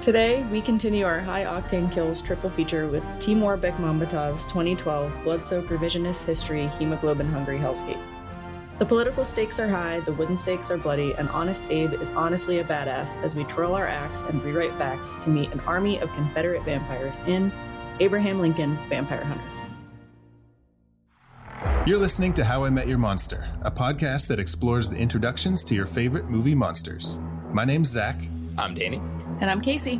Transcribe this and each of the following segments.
Today, we continue our High Octane Kills triple feature with Timur Bekmambetov's 2012 blood-soaked revisionist history hemoglobin-hungry hellscape. The political stakes are high, the wooden stakes are bloody, and Honest Abe is honestly a badass as we twirl our axe and rewrite facts to meet an army of Confederate vampires in Abraham Lincoln, Vampire Hunter. You're listening to How I Met Your Monster, a podcast that explores the introductions to your favorite movie monsters. My name's Zach. I'm Danny. And I'm Casey.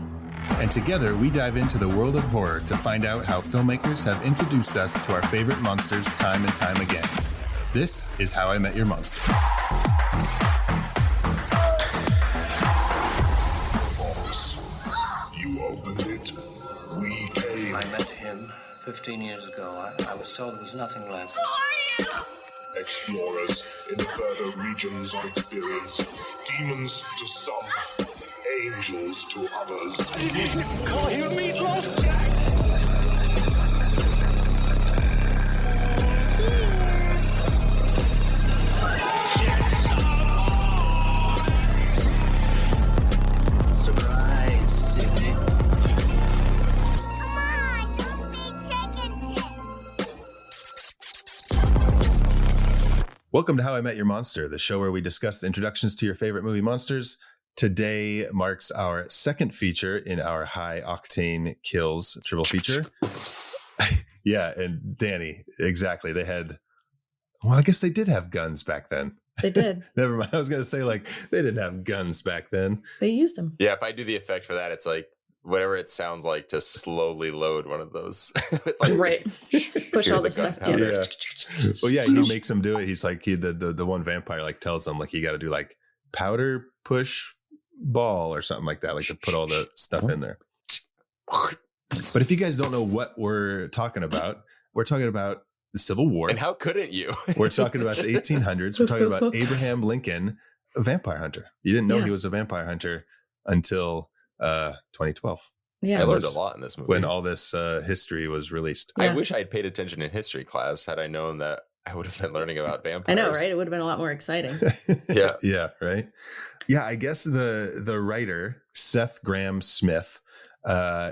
And together we dive into the world of horror to find out how filmmakers have introduced us to our favorite monsters time and time again. This is How I Met Your Monster. Boss, you opened it. We came. I met him 15 years ago. I was told there was nothing left. Explorers in further regions of experience. Demons to some, angels to others. Call you meatloaf! Surprise, Sydney. Come on, don't say chicken shit. Welcome to How I Met Your Monster, the show where we discuss the introductions to your favorite movie monsters. Today marks our second feature in our High Octane Kills triple feature. Yeah, and Danny, exactly. They had, well, I guess they did have guns back then. They did. Never mind. I was going to say, like, they didn't have guns back then. They used them. Yeah, if I do the effect for that, it's like whatever it sounds like to slowly load one of those. Like, Right. Push all the stuff. Yeah. Well, yeah, he makes them do it. He's like, the one vampire like tells him like you got to do like powder push ball or something like that, like to put all the stuff in there. But if you guys don't know what we're talking about the Civil War. And how couldn't you? We're talking about the 1800s. We're talking about Abraham Lincoln, a vampire hunter. You didn't know he was a vampire hunter until 2012. Yeah. I learned a lot in this movie. When all this history was released. Yeah. I wish I had paid attention in history class had I known that I would have been learning about vampires. I know, right? It would have been a lot more exciting. Yeah. Yeah, right. Yeah, I guess the writer, Seth Graham Smith,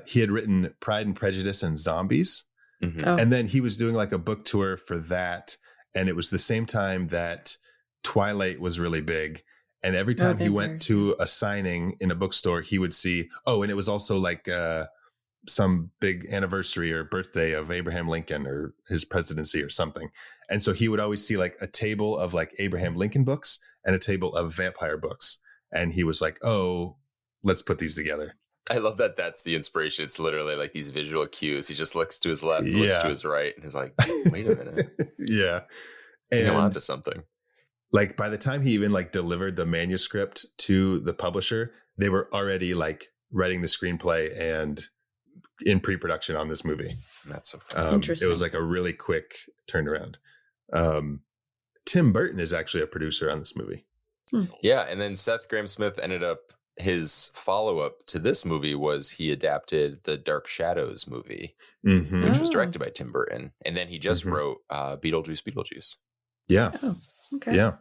he had written Pride and Prejudice and Zombies. Mm-hmm. Oh. And then he was doing like a book tour for that. And it was the same time that Twilight was really big. And every time he went to a signing in a bookstore, he would see, and it was also like some big anniversary or birthday of Abraham Lincoln or his presidency or something. And so he would always see like a table of like Abraham Lincoln books and a table of vampire books. And he was like, let's put these together. I love that that's the inspiration. It's literally like these visual cues. He just looks to his left, looks to his right, and he's like, wait a minute. Yeah. And And I'm onto something. like by the time he even like delivered the manuscript to the publisher, they were already like writing the screenplay and in pre-production on this movie. That's so fun. Interesting. It was like a really quick turnaround. Tim Burton is actually a producer on this movie. Yeah, and then Seth Graham Smith ended up, his follow-up to this movie was he adapted the Dark Shadows movie, Mm-hmm. which was directed by Tim Burton. And then he just wrote Beetlejuice. Yeah. Oh, okay. Yeah.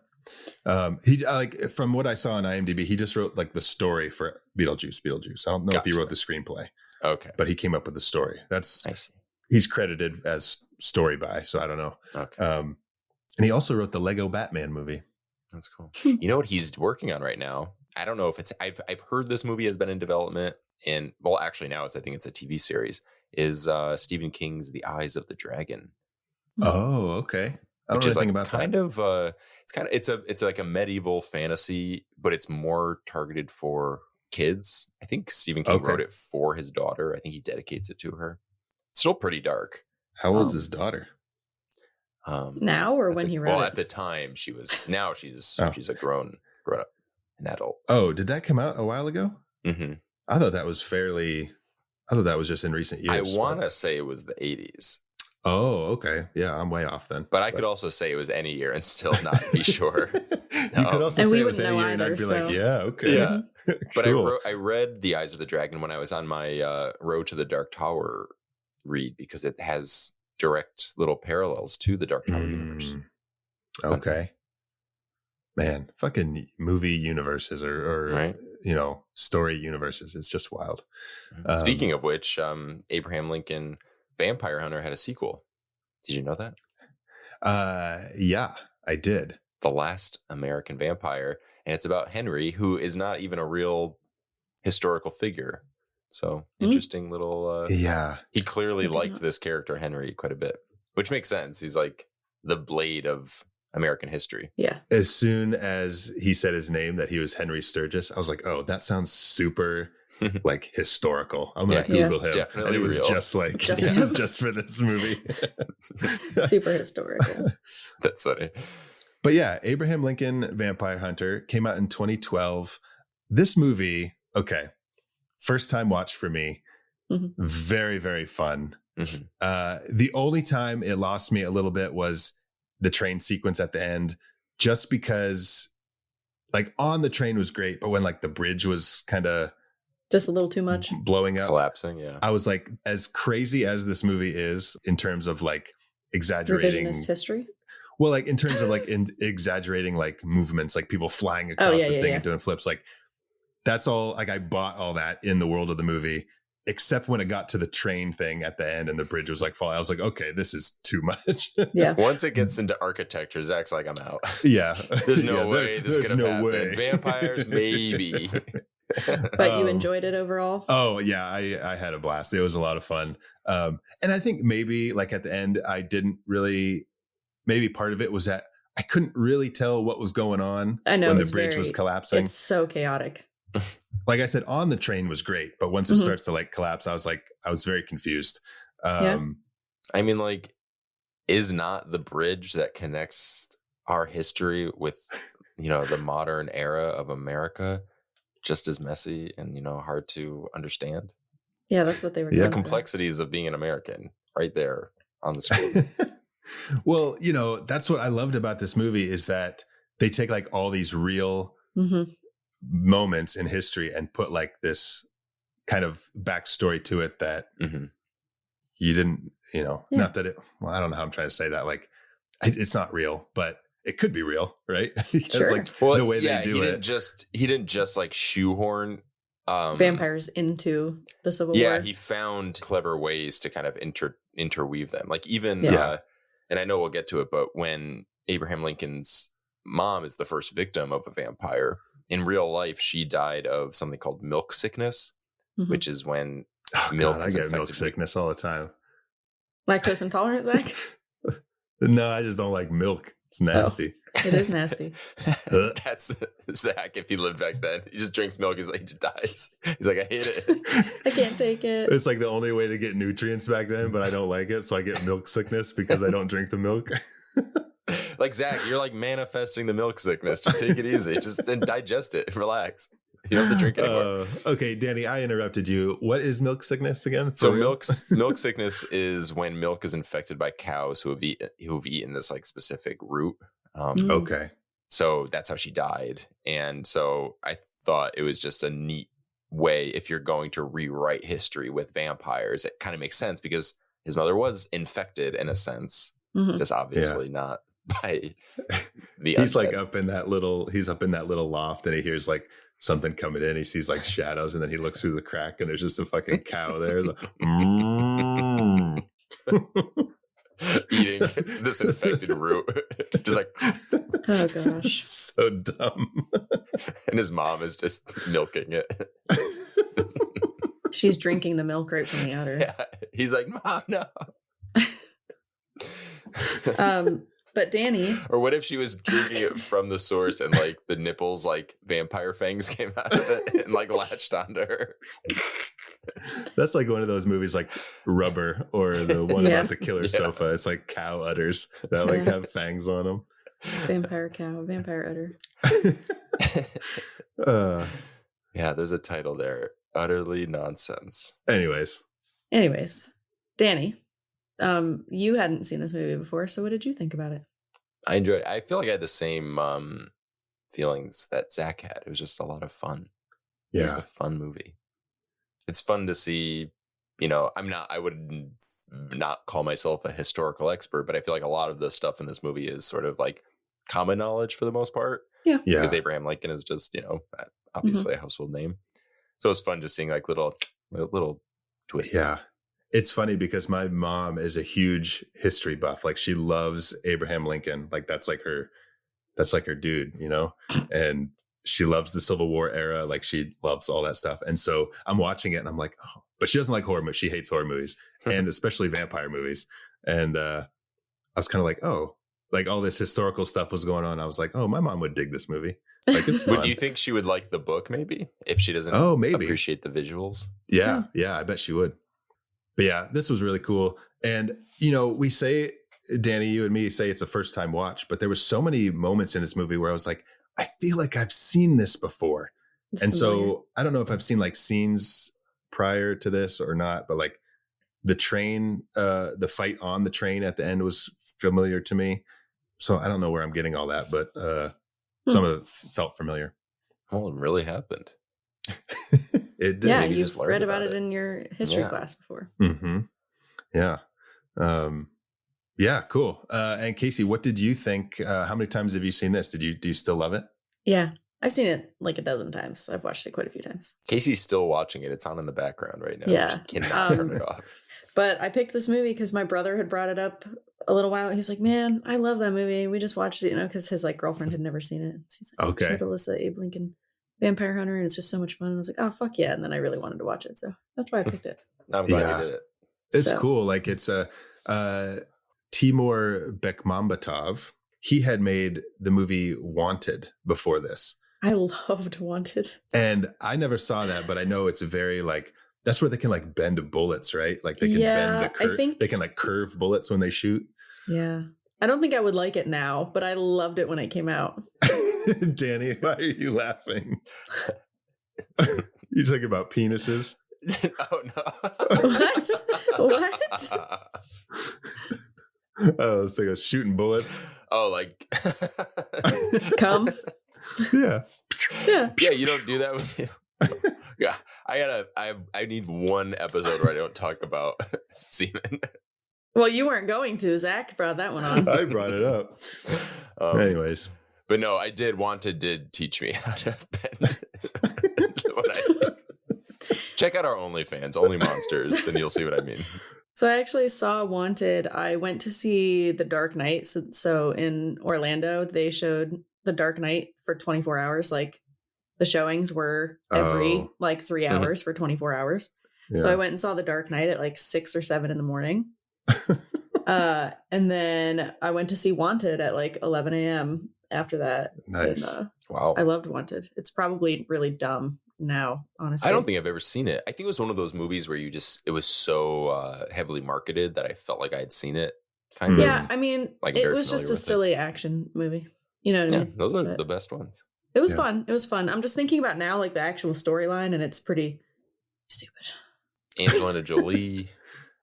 He like from what I saw on IMDb, he just wrote like the story for Beetlejuice. I don't know if he wrote the screenplay, Okay. but he came up with the story. That's I see. he's credited as story by, so I don't know. Okay. And he also wrote the Lego Batman movie. That's cool. You know what he's working on right now? I don't know if it's, I've heard this movie has been in development, and well, actually now I think it's a TV series, is Stephen King's The Eyes of the Dragon. Oh, okay. I don't Which know is anything like about it's like a medieval fantasy, but it's more targeted for kids. I think Stephen King wrote it for his daughter. I think he dedicates it to her. It's still pretty dark. How old's his daughter? Now or when he wrote well, it? at the time she was. Now she's a grown up, an adult. Oh, did that come out a while ago? Mm-hmm. I thought that was just in recent years. I want to say it was the 80s. Oh, okay. Yeah, I'm way off then. But I could also say it was any year and still not be sure. You could also And say we it was wouldn't any know year and I'd either, be so- like, yeah, okay. Yeah. But Cool. I read The Eyes of the Dragon when I was on my Road to the Dark Tower read, because it has direct little parallels to the Dark Tower universe. Okay. Man, fucking movie universes are Right. story universes. It's just wild. Speaking of which, Abraham Lincoln Vampire Hunter had a sequel. Did you know that? Yeah, I did. The Last American Vampire. And it's about Henry, who is not even a real historical figure. So interesting little. He clearly liked this character, Henry, quite a bit, which makes sense. He's like the Blade of American history. Yeah. As soon as he said his name, that he was Henry Sturgis, I was like, oh, that sounds super like historical. I'm going to Google him. Definitely and it was real. just like, just for this movie. Super historical. That's funny. But yeah, Abraham Lincoln Vampire Hunter came out in 2012. This movie, okay, first time watch for me. Very, very fun. The only time it lost me a little bit was the train sequence at the end, just because like on the train was great, but when like the bridge was kind of just a little too much blowing up, collapsing. Yeah. I was like, as crazy as this movie is in terms of like exaggerating revisionist history. Well, like in terms of like exaggerating like movements, like people flying across the thing and doing flips, like that's all. Like I bought all that in the world of the movie, except when it got to the train thing at the end and the bridge was like falling. I was like, okay, this is too much. Yeah. Once it gets into architecture, Zach's like, I'm out. Yeah. There's no way this could have happened. Way. Vampires, maybe. But you enjoyed it overall? Oh yeah, I had a blast. It was a lot of fun. And I think maybe like at the end, I didn't really. Maybe part of it was that I couldn't really tell what was going on when the bridge was collapsing. It's so chaotic. Like I said, on the train was great, but once it starts to like collapse, I was very confused. I mean, like, is not the bridge that connects our history with, the modern era of America just as messy and, hard to understand? Yeah, that's what they were saying. The complexities of being an American right there on the screen. Well, that's what I loved about this movie is that they take like all these real moments in history and put like this kind of backstory to it that you didn't, not that I don't know how I'm trying to say that. Like it's not real, but it could be real, right? Because like the way they do he didn't just like shoehorn vampires into the Civil War. Yeah, he found clever ways to kind of interweave them. Like even and I know we'll get to it, but when Abraham Lincoln's mom is the first victim of a vampire, in real life, she died of something called milk sickness, which is when milk is I get infected. Milk sickness all the time. Lactose intolerant, Zach? No, I just don't like milk. It's nasty. It is nasty. That's Zach. If he lived back then, he just drinks milk. He's like, he just dies. He's like, I hate it. I can't take it. It's like the only way to get nutrients back then, but I don't like it. So I get milk sickness because I don't drink the milk. Like Zach, you're like manifesting the milk sickness. Just take it easy. Just and digest it. Relax. You don't have to drink anymore. Okay, Danny, I interrupted you. What is milk sickness again? So milk sickness is when milk is infected by cows who have eaten this like specific root. Okay. So that's how she died. And so I thought it was just a neat way, if you're going to rewrite history with vampires, it kind of makes sense because his mother was infected in a sense, just obviously not by the he's undead. Like up in that little loft and he hears like something coming in. He sees like shadows and then he looks through the crack and there's just a fucking cow there. Like, eating this infected root. Just like, oh gosh, so dumb. And his mom is just milking it. She's drinking the milk right from the udder. Yeah. He's like, Mom, no. But Danny, or what if she was drinking it from the source and like the nipples, like vampire fangs came out of it and like latched onto her? That's like one of those movies like Rubber or the one about the killer sofa. It's like cow udders that like have fangs on them. Vampire cow, vampire udder. Yeah, there's a title there. Utterly nonsense. Anyways, Danny, you hadn't seen this movie before, so what did you think about it? I enjoyed it. I feel like I had the same feelings that Zach had. It was just a lot of fun. Yeah. It was a fun movie. It's fun to see, I would not call myself a historical expert, but I feel like a lot of the stuff in this movie is sort of like common knowledge for the most part. Yeah. Because Abraham Lincoln is just, obviously a household name. So it's fun just seeing like little twists. Yeah. It's funny because my mom is a huge history buff. Like she loves Abraham Lincoln. Like that's like her dude, you know, and she loves the Civil War era. Like she loves all that stuff. And so I'm watching it and I'm like, oh, but she doesn't like horror movies. She hates horror movies and especially vampire movies. And I was kind of like, oh, like all this historical stuff was going on. I was like, oh, my mom would dig this movie. Like it's fun. Would you think she would like the book maybe if she doesn't appreciate the visuals? Yeah, I bet she would. But yeah, this was really cool. And, you know, we say, Danny, you and me say it's a first time watch, but there were so many moments in this movie where I was like, I feel like I've seen this before. And so I don't know if I've seen like scenes prior to this or not, but like the train, the fight on the train at the end was familiar to me. So I don't know where I'm getting all that, but some of it felt familiar. Well, it really happened. It did. Yeah, you've read about it in your history class before. Mm-hmm. Yeah. Yeah, cool. And Casey, what did you think? How many times have you seen this? Do you still love it? Yeah, I've seen it like a dozen times. I've watched it quite a few times. Casey's still watching it. It's on in the background right now. Yeah. She cannot turn it off. But I picked this movie because my brother had brought it up a little while. He was like, man, I love that movie. We just watched it, you know, because his like girlfriend had never seen it. She's like, okay. Alyssa, Abe Lincoln, Vampire Hunter, and it's just so much fun. And I was like, oh, fuck yeah. And then I really wanted to watch it. So that's why I picked it. I'm glad you did it. It's cool. Like it's Timur Bekmambetov. He had made the movie Wanted before this. I loved Wanted. And I never saw that, but I know it's very like, that's where they can like bend bullets, right? Like they can bend the curve. They can like curve bullets when they shoot. Yeah. I don't think I would like it now, but I loved it when it came out. Danny, why are you laughing? You talking about penises? Oh no. What? Oh, it's like shooting bullets. Oh, like come. Yeah. Yeah. Yeah, you don't do that with you. Yeah. I need one episode where I don't talk about semen. Well, you weren't going to. Zach brought that one on. I brought it up. Anyways. But no, Wanted did teach me how to bend. Check out our OnlyFans, Only Monsters, and you'll see what I mean. So I actually saw Wanted. I went to see The Dark Knight. So in Orlando, they showed The Dark Knight for 24 hours. Like the showings were every like 3 hours for 24 hours. Yeah. So I went and saw The Dark Knight at like 6 or 7 in the morning. And then I went to see Wanted at like 11 a.m. after that. Nice. And, wow. I loved Wanted. It's probably really dumb now, honestly. I don't think I've ever seen it. I think it was one of those movies where it was so heavily marketed that I felt like I had seen it. Kind of. Yeah, I mean, like it was just a silly action movie. You know what I mean? Those are the best ones. It was fun. It was fun. I'm just thinking about now, like the actual storyline, and it's pretty stupid. Angelina Jolie.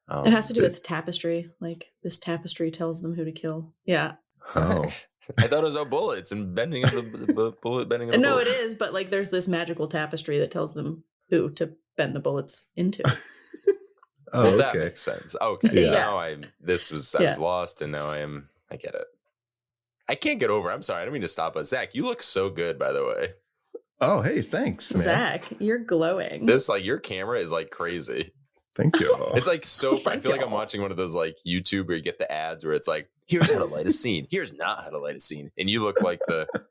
It has to do with tapestry. Like this tapestry tells them who to kill. Yeah. Oh. I thought it was about bullets and bending of the bullet bending. Of no, bullets. it is, but like there's this magical tapestry that tells them who to bend the bullets into. Well, that makes sense. Okay, Yeah. now I was lost, and now I get it. I can't get over. I'm sorry, I don't mean to stop us, Zach. You look so good, by the way. Oh, hey, thanks, man. Zach, you're glowing. This your camera is like crazy. Thank you. It's like so. I feel like I'm watching one of those like YouTube where you get the ads where it's like, here's how to light a scene. Here's not how to light a scene. And you look like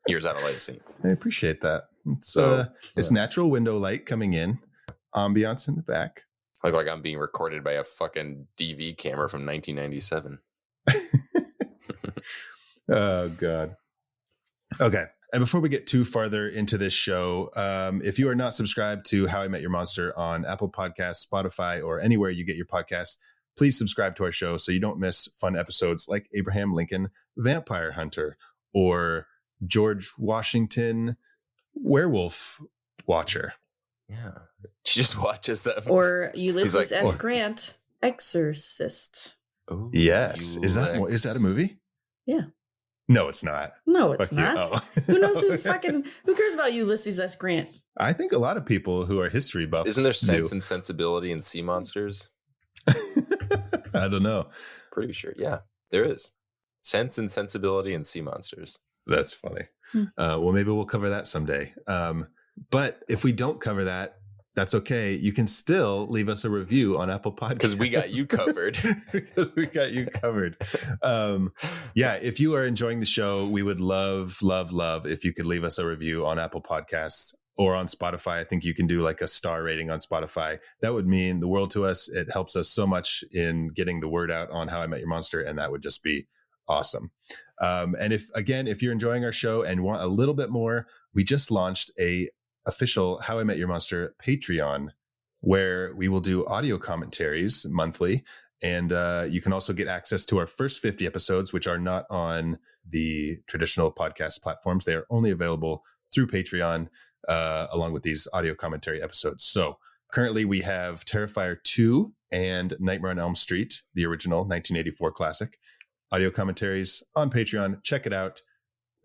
here's how to light a scene. I appreciate that. It's natural window light coming in, ambiance in the back. Like I'm being recorded by a fucking DV camera from 1997. Oh, God. Okay. And before we get too farther into this show, if you are not subscribed to How I Met Your Monster on Apple Podcasts, Spotify, or anywhere you get your podcasts, please subscribe to our show so you don't miss fun episodes like Abraham Lincoln, Vampire Hunter, or George Washington, Werewolf Watcher. Yeah. She just watches them. Or Ulysses like, S. Grant, Exorcist. Ooh, yes. Is that a movie? Yeah. No, it's not. No, it's not. Oh. Who knows who cares about Ulysses S. Grant? I think a lot of people who are history buffs. Isn't there Sense and Sensibility in Sea Monsters? I don't know. Pretty sure. Yeah, there is. Sense and Sensibility in Sea Monsters. That's funny. Well, maybe we'll cover that someday. But if we don't cover that, that's okay. You can still leave us a review on Apple Podcasts. Because we got you covered. Because we got you covered. Yeah, if you are enjoying the show, we would love if you could leave us a review on Apple Podcasts or on Spotify. I think you can do like a star rating on Spotify. That would mean the world to us. It helps us so much in getting the word out on How I Met Your Monster, and that would just be awesome. And if you're enjoying our show and want a little bit more, we just launched a official How I Met Your Monster Patreon, where we will do audio commentaries monthly. And you can also get access to our first 50 episodes, which are not on the traditional podcast platforms. They are only available through Patreon, along with these audio commentary episodes. So currently we have Terrifier 2 and Nightmare on Elm Street, the original 1984 classic, audio commentaries on Patreon. Check it out.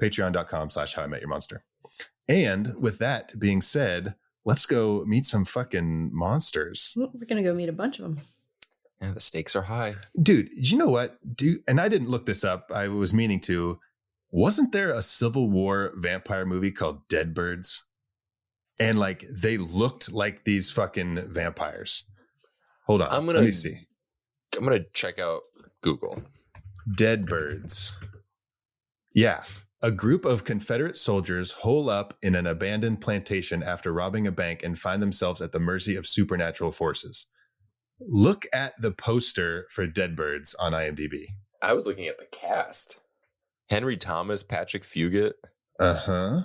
Patreon.com/HowIMetYourMonster. And with that being said, let's go meet some fucking monsters. We're going to go meet a bunch of them. Yeah, the stakes are high. Dude, you know what? And I didn't look this up. I was meaning to. Wasn't there a Civil War vampire movie called Dead Birds? And like they looked like these fucking vampires. Hold on. Let me see. I'm going to check out Google. Dead Birds. Yeah. A group of Confederate soldiers hole up in an abandoned plantation after robbing a bank and find themselves at the mercy of supernatural forces. Look at the poster for Dead Birds on IMDb. I was looking at the cast. Henry Thomas, Patrick Fugit. Uh-huh.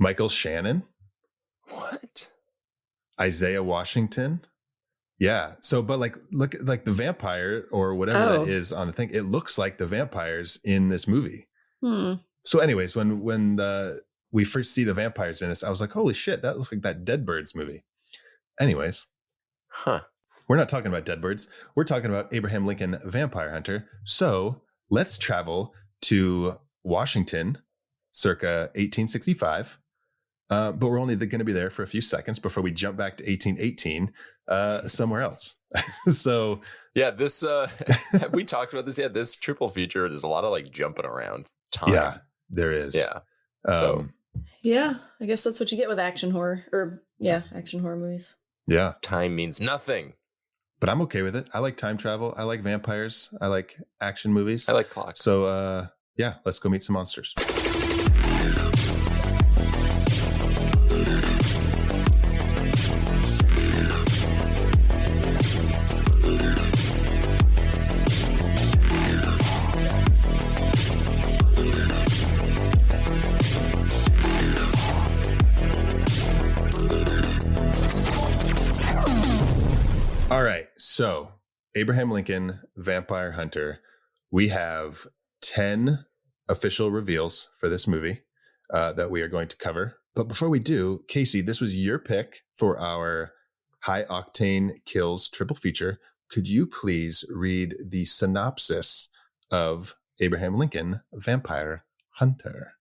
Michael Shannon. What? Isaiah Washington. Yeah. So, but like, look at like the vampire or whatever that is on the thing. It looks like the vampires in this movie. So anyways, when we first see the vampires in this, I was like, holy shit, that looks like that Dead Birds movie. Anyways. We're not talking about Dead Birds. We're talking about Abraham Lincoln Vampire Hunter. So let's travel to Washington circa 1865. But we're only going to be there for a few seconds before we jump back to 1818 somewhere else. So yeah, this have we talked about this yet? This triple feature, there's a lot of like jumping around time. Yeah, there is. Yeah. Yeah, I guess that's what you get with action horror action horror movies. Yeah. Time means nothing. But I'm okay with it. I like time travel. I like vampires. I like action movies. I like clocks. So yeah, let's go meet some monsters. All right, so Abraham Lincoln, Vampire Hunter. We have 10 official reveals for this movie that we are going to cover. But before we do, Casey, this was your pick for our High Octane Kills triple feature. Could you please read the synopsis of Abraham Lincoln, Vampire Hunter?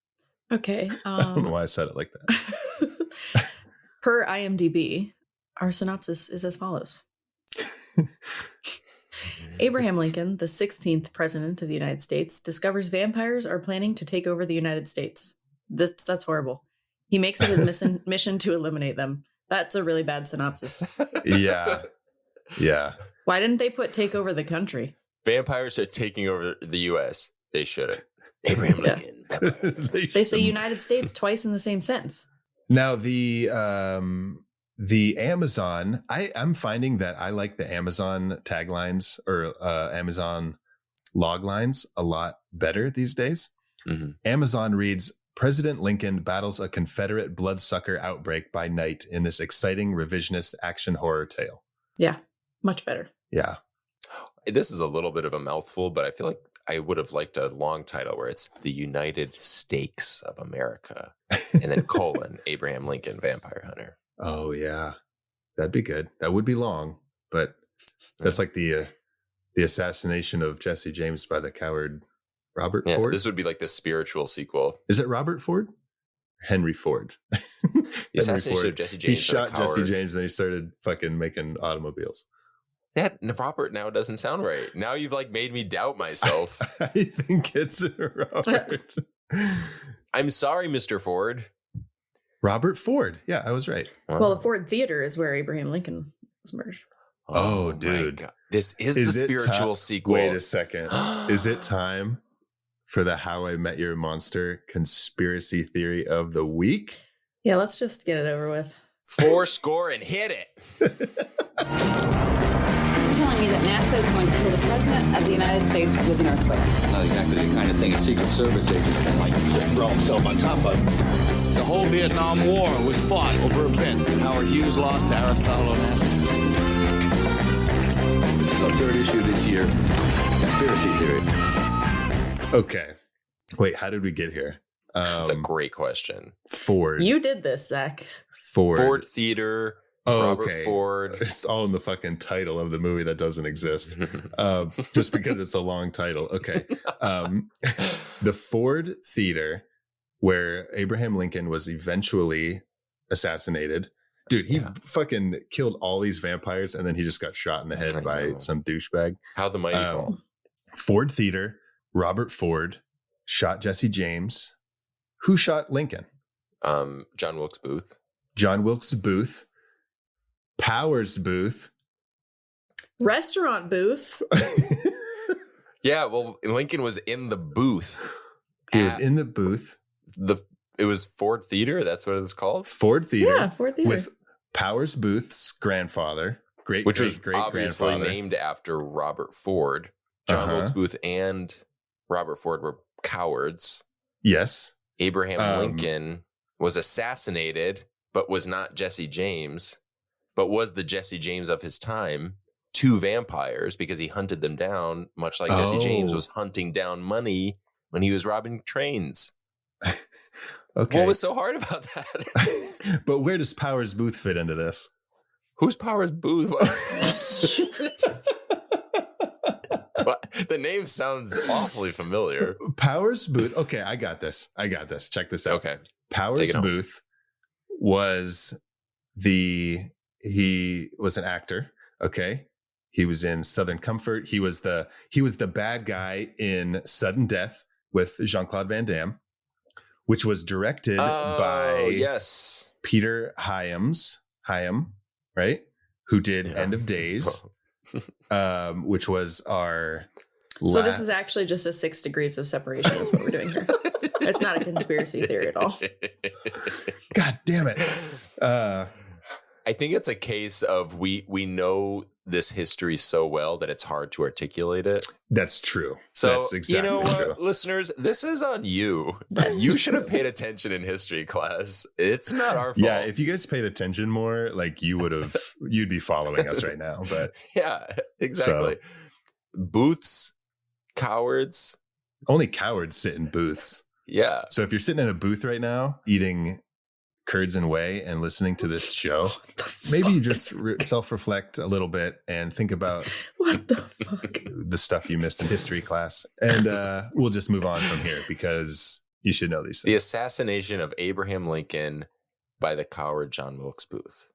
Okay. I don't know why I said it like that. Per IMDb, our synopsis is as follows. Abraham Lincoln, the 16th president of the United States, discovers vampires are planning to take over the United States. That's horrible. He makes it his mission to eliminate them. That's a really bad synopsis. Yeah. Why didn't they put take over the country? Vampires are taking over the U.S. They shouldn't. Abraham Lincoln. Vampire. They say United States twice in the same sentence. Now the Amazon, I'm finding that I like the Amazon taglines or Amazon log lines a lot better these days. Mm-hmm. Amazon reads, President Lincoln battles a Confederate bloodsucker outbreak by night in this exciting revisionist action horror tale. Yeah, much better. Yeah. This is a little bit of a mouthful, but I feel like I would have liked a long title where it's The United Stakes of America and then colon Abraham Lincoln Vampire Hunter. Oh, yeah. That'd be good. That would be long, but that's like the assassination of Jesse James by the coward Robert Ford. This would be like the spiritual sequel. Is it Robert Ford? Henry Ford. The assassination of Jesse James. He shot Jesse James and then he started fucking making automobiles. That Robert now doesn't sound right. Now you've like made me doubt myself. I think it's Robert. I'm sorry, Mr. Ford. Robert Ford. Yeah, I was right. Wow. Well, the Ford Theater is where Abraham Lincoln was murdered. Oh, my dude. God. This is the it spiritual sequel. Wait a second. Is it time for the How I Met Your Monster conspiracy theory of the week? Yeah, let's just get it over with. 4 score and hit it. You're telling me that NASA is going to kill the President of the United States with an earthquake? Not exactly the kind of thing a Secret Service agent can, like, just throw himself on top of. The whole Vietnam War was fought over a bet. Howard Hughes lost to Aristotle Onassis. This is the 3rd issue this year. Conspiracy theory. Okay. Wait, how did we get here? That's a great question. Ford. You did this, Zach. Ford Theater. Robert Ford. It's all in the fucking title of the movie that doesn't exist. Just because it's a long title. Okay. The Ford Theater, where Abraham Lincoln was eventually assassinated. Dude, he fucking killed all these vampires and then he just got shot in the head by some douchebag. How the mighty fall. Ford Theater, Robert Ford shot Jesse James. Who shot Lincoln? John Wilkes Booth. John Wilkes Booth. Powers Booth. Restaurant booth. Yeah, well, Lincoln was in the booth. He was in the booth. It was Ford Theater. That's what it's called. Ford Theater. Yeah, Ford Theater. With Powers Booth's grandfather, great obviously grandfather. named after Robert Ford. John Wilkes Booth and Robert Ford were cowards. Yes. Abraham Lincoln was assassinated, but was not Jesse James, but was the Jesse James of his time. 2 vampires because he hunted them down, much like Jesse James was hunting down money when he was robbing trains. Okay. What was so hard about that? But where does Powers Booth fit into this? Who's Powers Booth? The name sounds awfully familiar. Powers Booth. Okay, I got this. Check this out. Okay. Powers Booth was he was an actor. Okay. He was in Southern Comfort. He was the bad guy in Sudden Death with Jean-Claude Van Damme, which was directed by Peter Hyams, right? Who did End of Days, which was our So this is actually just a 6 degrees of separation is what we're doing here. It's not a conspiracy theory at all. God damn it. I think it's a case of we know this history so well that it's hard to articulate it. That's true. So, that's exactly you know what, true. listeners, this is on you. You should have paid attention in history class. It's not our fault. Yeah, if you guys paid attention more, like you'd be following us right now. But yeah, exactly. So, booths, cowards. Only cowards sit in booths. Yeah. So if you're sitting in a booth right now eating curds and whey and listening to this show, maybe you just self-reflect a little bit and think about what the fuck the stuff you missed in history class, and we'll just move on from here because you should know these things. The assassination of Abraham Lincoln by the coward John Wilkes Booth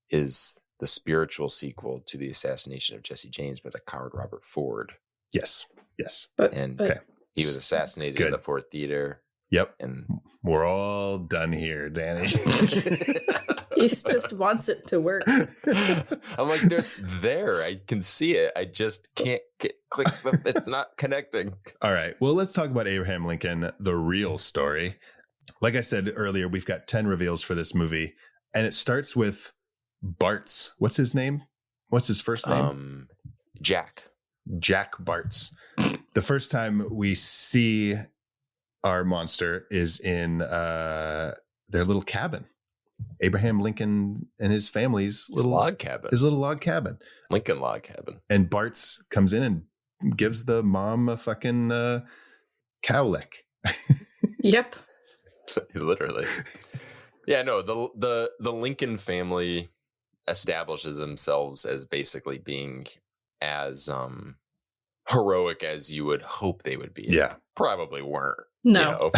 is the spiritual sequel to the assassination of Jesse James by the coward Robert Ford. Yes. But he was assassinated in the Ford Theater. Yep. And we're all done here, Danny. He just wants it to work. I'm like, it's there. I can see it. I just can't click. It's not connecting. All right. Well, let's talk about Abraham Lincoln, the real story. Like I said earlier, we've got 10 reveals for this movie, and it starts with Bartz. What's his name? What's his first name? Jack Bartz. The first time we see our monster is in their little cabin. Abraham Lincoln and his family's little log cabin. His little log cabin. Lincoln log cabin. And Bartz comes in and gives the mom a fucking cow lick. Yep. Literally. Yeah, no, the Lincoln family establishes themselves as basically being as heroic as you would hope they would be. Yeah. Probably weren't. No.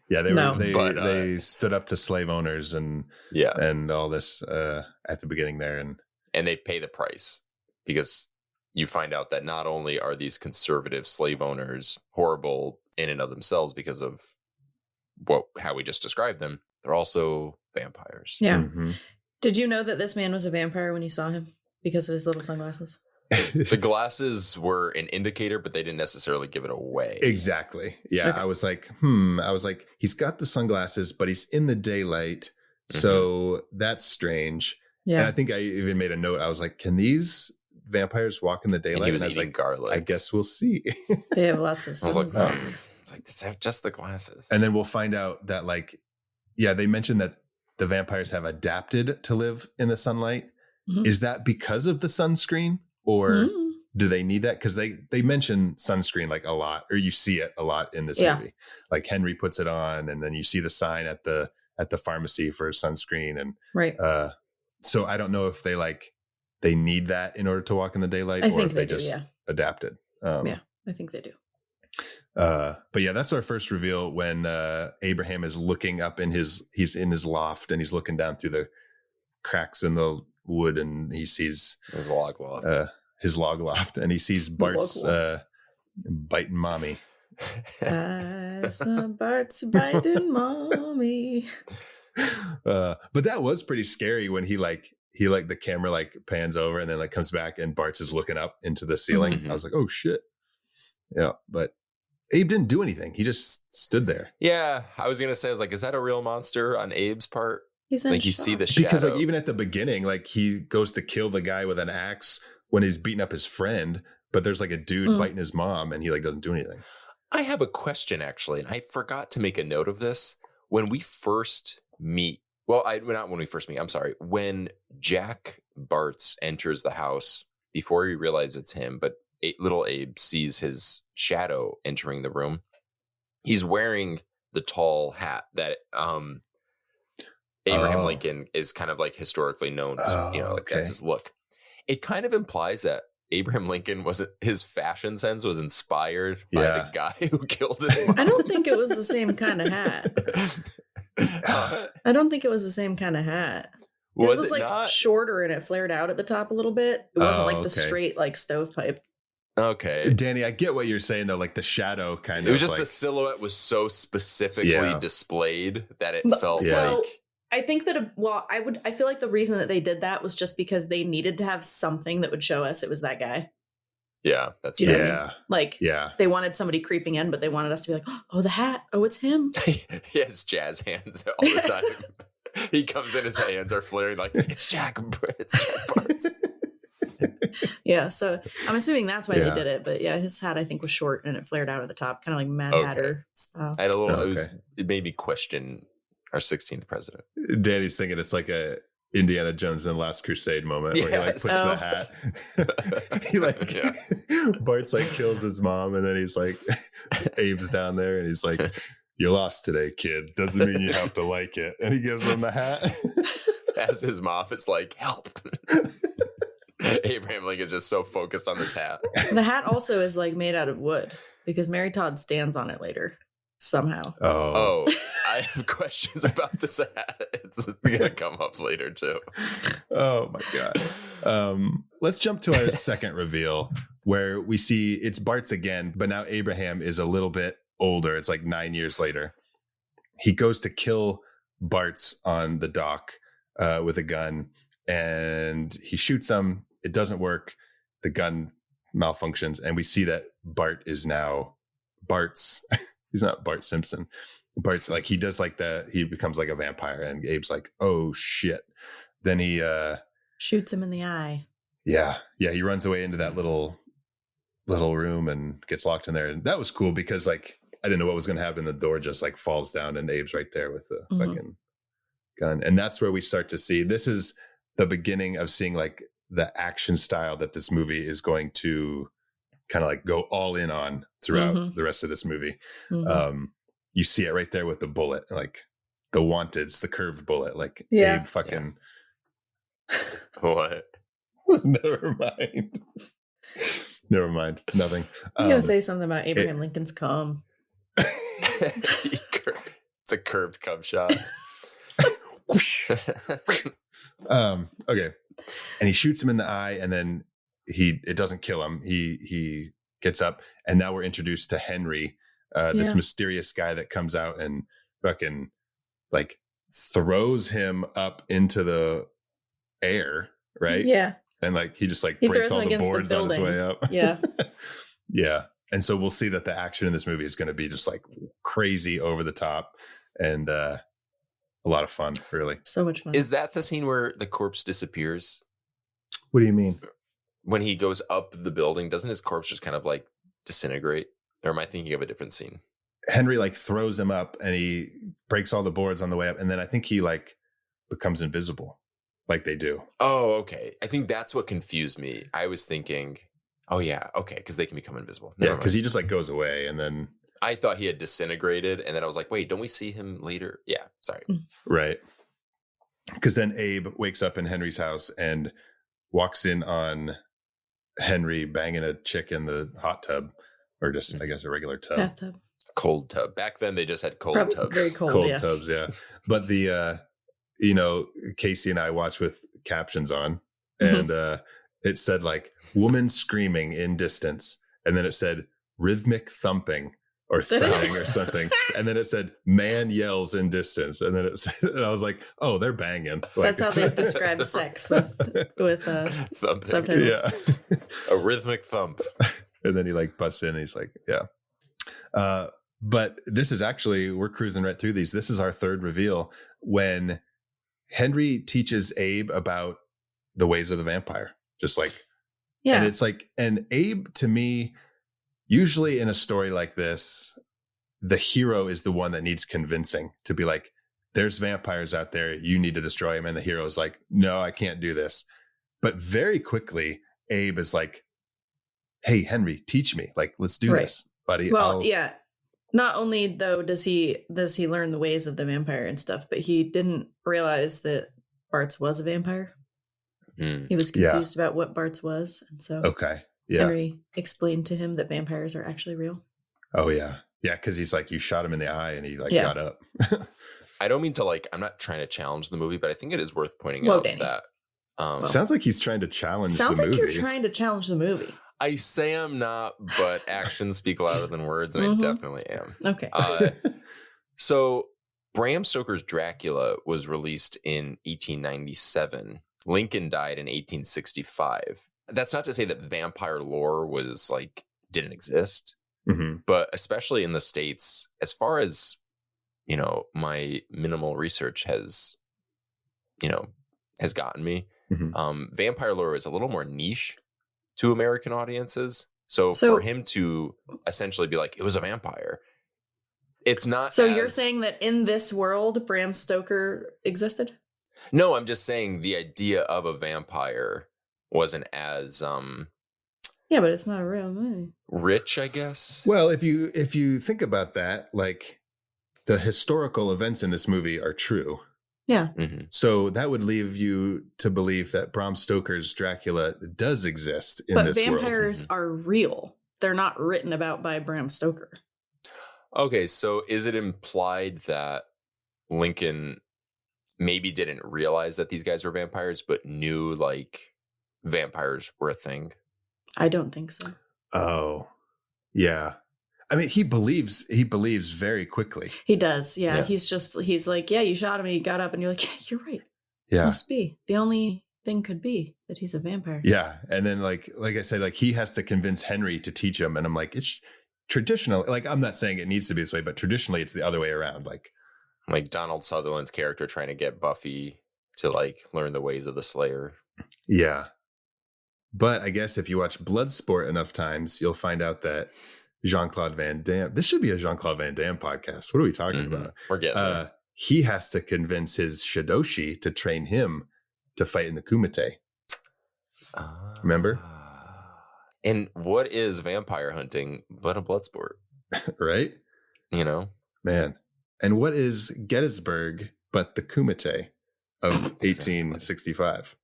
You know? Yeah, they stood up to slave owners and all this at the beginning there, and they pay the price because you find out that not only are these conservative slave owners horrible in and of themselves because of how we just described them, they're also vampires. Yeah. Mm-hmm. Did you know that this man was a vampire when you saw him because of his little sunglasses? The glasses were an indicator, but they didn't necessarily give it away. Exactly. Yeah. Okay. I was like, he's got the sunglasses, but he's in the daylight. So that's strange. Yeah. And I think I even made a note. I was like, can these vampires walk in the daylight? And he was eating like, garlic. I guess we'll see. They have lots of I was like, does have just the glasses? And then we'll find out that they mentioned that the vampires have adapted to live in the sunlight. Mm-hmm. Is that because of the sunscreen? Or do they need that? Because they mention sunscreen like a lot, or you see it a lot in this movie. Like Henry puts it on, and then you see the sign at the pharmacy for sunscreen, and right. So I don't know if they need that in order to walk in the daylight, or if they just adapted. I think they do. But yeah, that's our first reveal when Abraham is looking up he's in his loft, and he's looking down through the cracks in the wood, and he sees his log loft, and he sees Bart's biting mommy. I saw Bart's biting mommy. But that was pretty scary when he the camera pans over and then comes back and Bart's is looking up into the ceiling. Mm-hmm. I was like, oh shit. Yeah, but Abe didn't do anything. He just stood there. Yeah, I was gonna say, I was like, is that a real monster on Abe's part? He's you see the shadow. Because even at the beginning, he goes to kill the guy with an axe when he's beating up his friend, but there's a dude biting his mom, and he doesn't do anything. I have a question actually, and I forgot to make a note of this when we first meet. Well, not when we first meet. I'm sorry. When Jack Bartz enters the house, before he realizes it's him, but little Abe sees his shadow entering the room. He's wearing the tall hat that Abraham Lincoln is kind of historically known as, that's his look. It kind of implies that Abraham Lincoln his fashion sense was inspired by the guy who killed his mom. I don't think it was the same kind of hat. I don't think it was the same kind of hat. It was not shorter and it flared out at the top a little bit. It wasn't the straight stovepipe. Okay. Danny, I get what you're saying though, the shadow kind of. It was just the silhouette was so specifically displayed that it felt like. I think that, I feel like the reason that they did that was just because they needed to have something that would show us it was that guy. Yeah, that's fair. You know what I mean? They wanted somebody creeping in, but they wanted us to be like, oh, the hat. Oh, it's him. He has jazz hands all the time. He comes in, his hands are flaring it's Jack Bartz. Yeah, so I'm assuming that's why they did it. But yeah, his hat I think was short and it flared out at the top, kind of like Mad Hatter style. I had a little. It made me question our 16th president. Danny's thinking it's like a Indiana Jones and the Last Crusade moment where he puts the hat. Bart's kills his mom, and then he's Abe's down there, and he's like, "You lost today, kid. Doesn't mean you have to like it." And he gives him the hat. As his mom is like, "Help." Abraham Lincoln is just so focused on this hat. The hat also is made out of wood because Mary Todd stands on it later. Somehow. Oh, I have questions about this hat. It's gonna come up later too. Oh my god. Let's jump to our second reveal where we see it's Bart's again, but now Abraham is a little bit older. It's 9 years later. He goes to kill Bart's on the dock with a gun, and he shoots him. It doesn't work. The gun malfunctions, and we see that Bart is now Bart's. He's not Bart Simpson. Bart's he does he becomes a vampire, and Abe's oh shit. Then he shoots him in the eye. Yeah. He runs away into that little room and gets locked in there. And that was cool because I didn't know what was going to happen. The door just falls down, and Abe's right there with the fucking gun. And that's where we start to see, this is the beginning of seeing the action style that this movie is going to kind of go all in on throughout the rest of this movie. You see it right there with the bullet, the Wanted's, the curved bullet, Abe fucking. What? Never mind. Nothing. I was going to say something about Abraham Lincoln's cum. It's a curved cum shot. Okay. And he shoots him in the eye, and then it doesn't kill him. He gets up, and now we're introduced to Henry, this mysterious guy that comes out and fucking throws him up into the air, right? Yeah. And like he just like He breaks throws all him the against the boards on his building. way up. Yeah. Yeah. And so we'll see that the action in this movie is going to be just like crazy over the top and a lot of fun, really. So much fun. Is that the scene where the corpse disappears? What do you mean? When he goes up the building, doesn't his corpse just kind of like disintegrate? Or am I thinking of a different scene? Henry like throws him up and he breaks all the boards on the way up. And then I think he like becomes invisible like they do. Oh, okay. I think that's what confused me. I was thinking, oh yeah, okay, because they can become invisible. Yeah, because he just like goes away and then I thought he had disintegrated, and then I was like, wait, don't we see him later? Yeah, sorry. right. Because then Abe wakes up in Henry's house and walks in on Henry banging a chick in the hot tub, or just I guess a regular tub. Bathtub. Cold tub. Back then they just had cold tubs. Very cold, yeah. Tubs, yeah. But the Casey and I watched with captions on, and it said like woman screaming in distance, and then it said rhythmic thumping or thudding or something, and then it said man yells in distance, and then it said, and I was like, oh, they're banging. Like, that's how they describe sex with subtitles. Yeah. A rhythmic thump. And then he like busts in and he's like, yeah. But this is actually, we're cruising right through these. This is our third reveal when Henry teaches Abe about the ways of the vampire. Just like, yeah. And it's like, and Abe to me, usually in a story like this, the hero is the one that needs convincing to be like, there's vampires out there. You need to destroy them. And the hero is like, no, I can't do this. But very quickly, Abe is like, hey, Henry, teach me. Like, let's do this, buddy. Well, yeah. Not only though does he learn the ways of the vampire and stuff, but he didn't realize that Bart's was a vampire. He was confused about what Bart's was, and so Henry explained to him that vampires are actually real. Oh yeah, yeah, because he's like, you shot him in the eye, and he like got up. I don't mean to like. I'm not trying to challenge the movie, but I think it is worth pointing out Danny. that sounds like he's trying to challenge. Sounds the like movie. you're trying to challenge the movie. I say I'm not, but actions speak louder than words, and I definitely am. Okay. So Bram Stoker's Dracula was released in 1897. Lincoln died in 1865. That's not to say that vampire lore was like didn't exist, but especially in the States, as far as my minimal research has gotten me, vampire lore is a little more niche to American audiences. So for him to essentially be like, it was a vampire, it's not. So you're saying that in this world, Bram Stoker existed? No, I'm just saying the idea of a vampire wasn't as yeah, but it's not a real movie. Rich, I guess. Well, if you think about that, like the historical events in this movie are true. Yeah. So that would leave you to believe that Bram Stoker's Dracula does exist in this world. But vampires are real. They're not written about by Bram Stoker. Okay, so is it implied that Lincoln maybe didn't realize that these guys were vampires, but knew like vampires were a thing? I don't think so. Oh, yeah. I mean, he believes very quickly. He does. Yeah. He's like, yeah, you shot him and he got up and you're like, yeah, you're right. Yeah. Must be. The only thing could be that he's a vampire. Yeah. And then like I said, like he has to convince Henry to teach him. And I'm like, it's traditional. Like, I'm not saying it needs to be this way, but traditionally it's the other way around. Like Donald Sutherland's character trying to get Buffy to like learn the ways of the Slayer. Yeah. But I guess if you watch Bloodsport enough times, you'll find out that Jean-Claude Van Damme, this should be a Jean-Claude Van Damme podcast. What are we talking about? We're getting there. He has to convince his Shidoshi to train him to fight in the Kumite. Remember? And what is vampire hunting but a blood sport? Right? Man. And what is Gettysburg but the Kumite of 1865?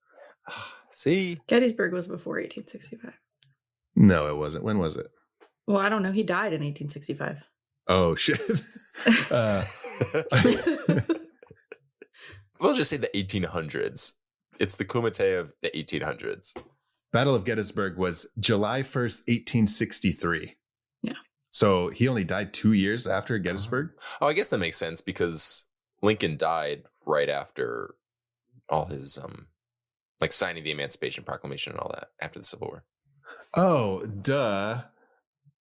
See? Gettysburg was before 1865. No, it wasn't. When was it? Well, I don't know. He died in 1865. Oh, shit. We'll just say the 1800s. It's the Kumite of the 1800s. Battle of Gettysburg was July 1st, 1863. Yeah. So he only died 2 years after Gettysburg? Oh, I guess that makes sense because Lincoln died right after all his like signing the Emancipation Proclamation and all that after the Civil War. Oh, duh.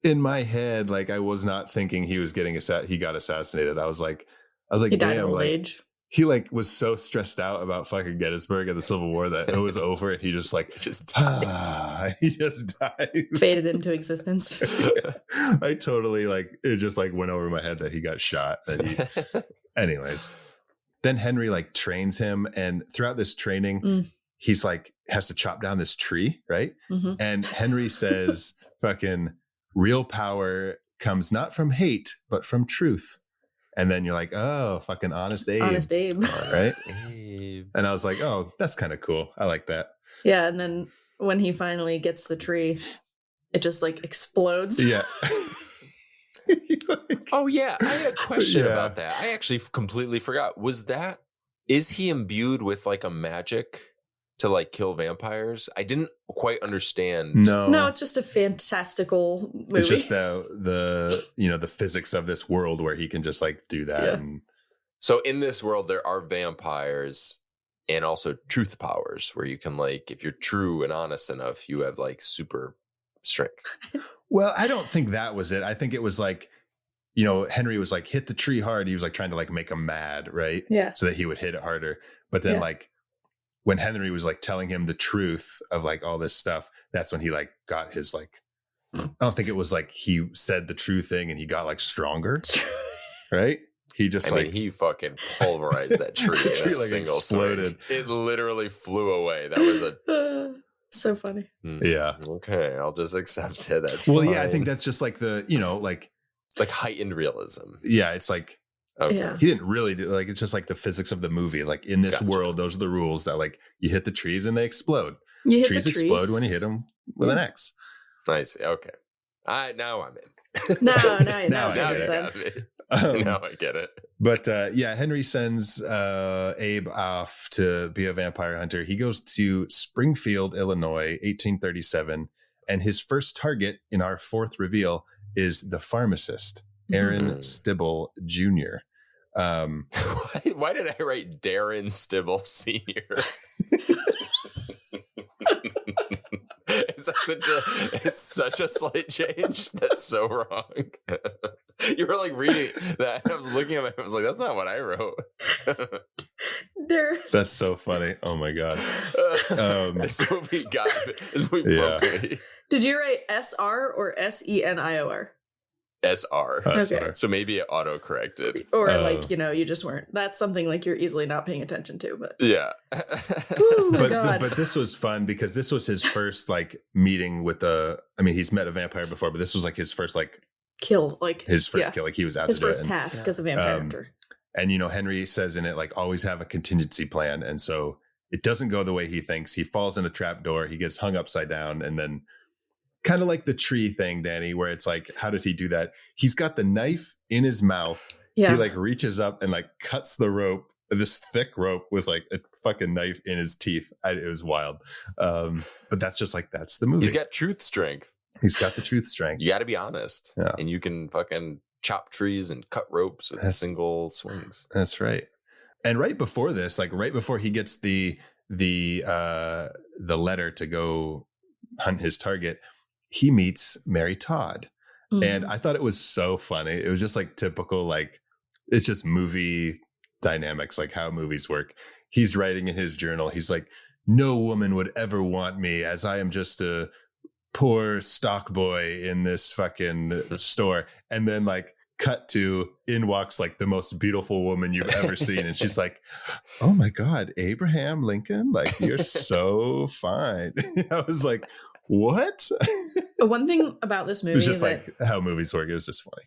In my head, like I was not thinking he was getting he got assassinated. I was like, he died damn, of old like age. he like was so stressed out about fucking Gettysburg and the Civil War that it was over and he just like he just died. Faded into existence. I totally like it just like went over my head that he got shot. Anyways. Then Henry like trains him, and throughout this training, he's like has to chop down this tree, right? Mm-hmm. And Henry says fucking real power comes not from hate, but from truth. And then you're like, oh, fucking Honest Abe. Honest Abe. Right? And I was like, oh, that's kind of cool. I like that. Yeah, and then when he finally gets the tree, it just like explodes. Yeah. Oh, yeah. I had a question about that. I actually completely forgot. Is he imbued with like a magic to like kill vampires? I didn't quite understand. No, it's just a fantastical movie. It's just the physics of this world where he can just like do that. Yeah. And so in this world, there are vampires and also truth powers where you can like, if you're true and honest enough, you have like super strength. Well, I don't think that was it. I think it was like, Henry was like, hit the tree hard. He was like trying to like make him mad, right? Yeah. So that he would hit it harder. But then like when Henry was like telling him the truth of like all this stuff, that's when he like got his like, I don't think it was like he said the true thing and he got like stronger, right? He just I mean, he fucking pulverized that tree in a like single exploded. swing. It literally flew away. That was so funny. Yeah. Okay, I'll just accept it. That's well, fine. Yeah. I think that's just like the like heightened realism. Yeah, it's like okay. Yeah. He didn't really do like it's just like the physics of the movie. Like in this world, those are the rules that like you hit the trees and they explode. Trees explode when you hit them with an X. Nice. Okay. Now I'm in. Now it makes sense. Now I get it. But Henry sends Abe off to be a vampire hunter. He goes to Springfield, Illinois, 1837, and his first target in our fourth reveal is the pharmacist, Aaron Stibble Jr. Why did I write Darren Stibble Sr.? It's such a slight change. That's so wrong. You were like reading that. I was looking at it. I was like, that's not what I wrote. That's so funny. Oh my God. This movie broke me. Did you write SR or SENIOR? SR. Okay. So maybe it auto-corrected. Or you just weren't. That's something like you're easily not paying attention to. But yeah. Oh my God. But this was fun because this was his first like meeting with he's met a vampire before, but this was like his first like kill, like his first kill. Like he was out his to do first it. task as a vampire hunter. And Henry says in it like always have a contingency plan, and so it doesn't go the way he thinks. He falls in a trap door. He gets hung upside down, and then kind of like the tree thing, Danny, where it's like, how did he do that? He's got the knife in his mouth. Yeah. He like reaches up and like cuts the rope, this thick rope with like a fucking knife in his teeth. It was wild. But that's just like, that's the movie. He's got truth strength. He's got the truth strength. You got to be honest. Yeah. And you can fucking chop trees and cut ropes with single swings. That's right. And right before this, like right before he gets the letter to go hunt his target, he meets Mary Todd. Mm-hmm. And I thought it was so funny. It was just like typical, like, it's just movie dynamics, like how movies work. He's writing in his journal. He's like, no woman would ever want me, as I am just a poor stock boy in this fucking store. And then like cut to in walks like the most beautiful woman you've ever seen. And she's like, oh my God, Abraham Lincoln, like you're so fine. I was like, what? One thing about this movie is just like how movies work. It was just funny.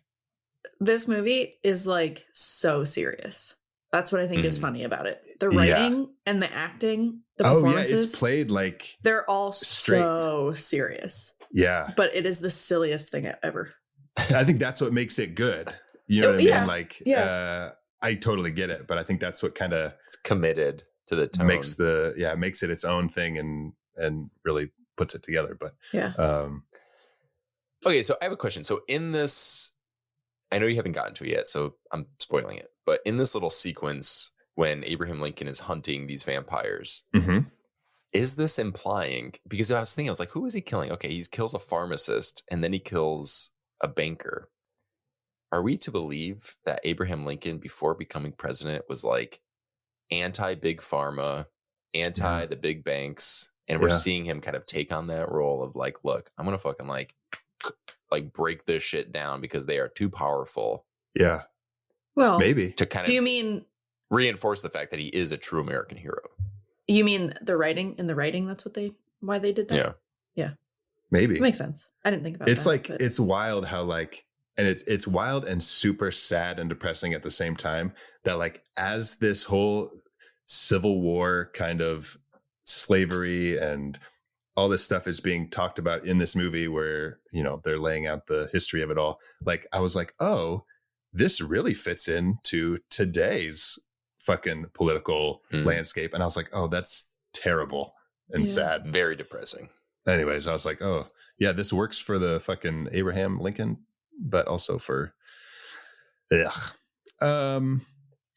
This movie is like so serious. That's what I think is funny about it. The writing and the acting, the performances. It's played like they're all so serious. Yeah. But it is the silliest thing ever. I think that's what makes it good. You know what I mean? Like, I totally get it, but I think that's what kind of committed to the tone. Makes it its own thing and really puts it together. But okay, so I have a question. So in this, I know you haven't gotten to it yet, so I'm spoiling it. But in this little sequence when Abraham Lincoln is hunting these vampires. Mm-hmm. Is this implying, because I was thinking, I was like, who is he killing? Okay, he kills a pharmacist and then he kills a banker. Are we to believe that Abraham Lincoln, before becoming president, was like anti-big pharma, anti the big banks? And we're seeing him kind of take on that role of like, look, I'm going to fucking like break this shit down because they are too powerful. Yeah. Well, maybe. To kind of, do you mean reinforce the fact that he is a true American hero? You mean the writing? In the writing, that's why they did that? Yeah. Yeah. Maybe. It makes sense. I didn't think about it's that. It's like, it's wild how like, and it's wild and super sad and depressing at the same time that like, as this whole Civil War kind of slavery and all this stuff is being talked about in this movie where, you know, they're laying out the history of it all. Like, I was like, oh, this really fits into today's fucking political landscape. And I was like, oh, that's terrible and sad. Very depressing. Anyways, I was like, oh yeah, this works for the fucking Abraham Lincoln, but also for,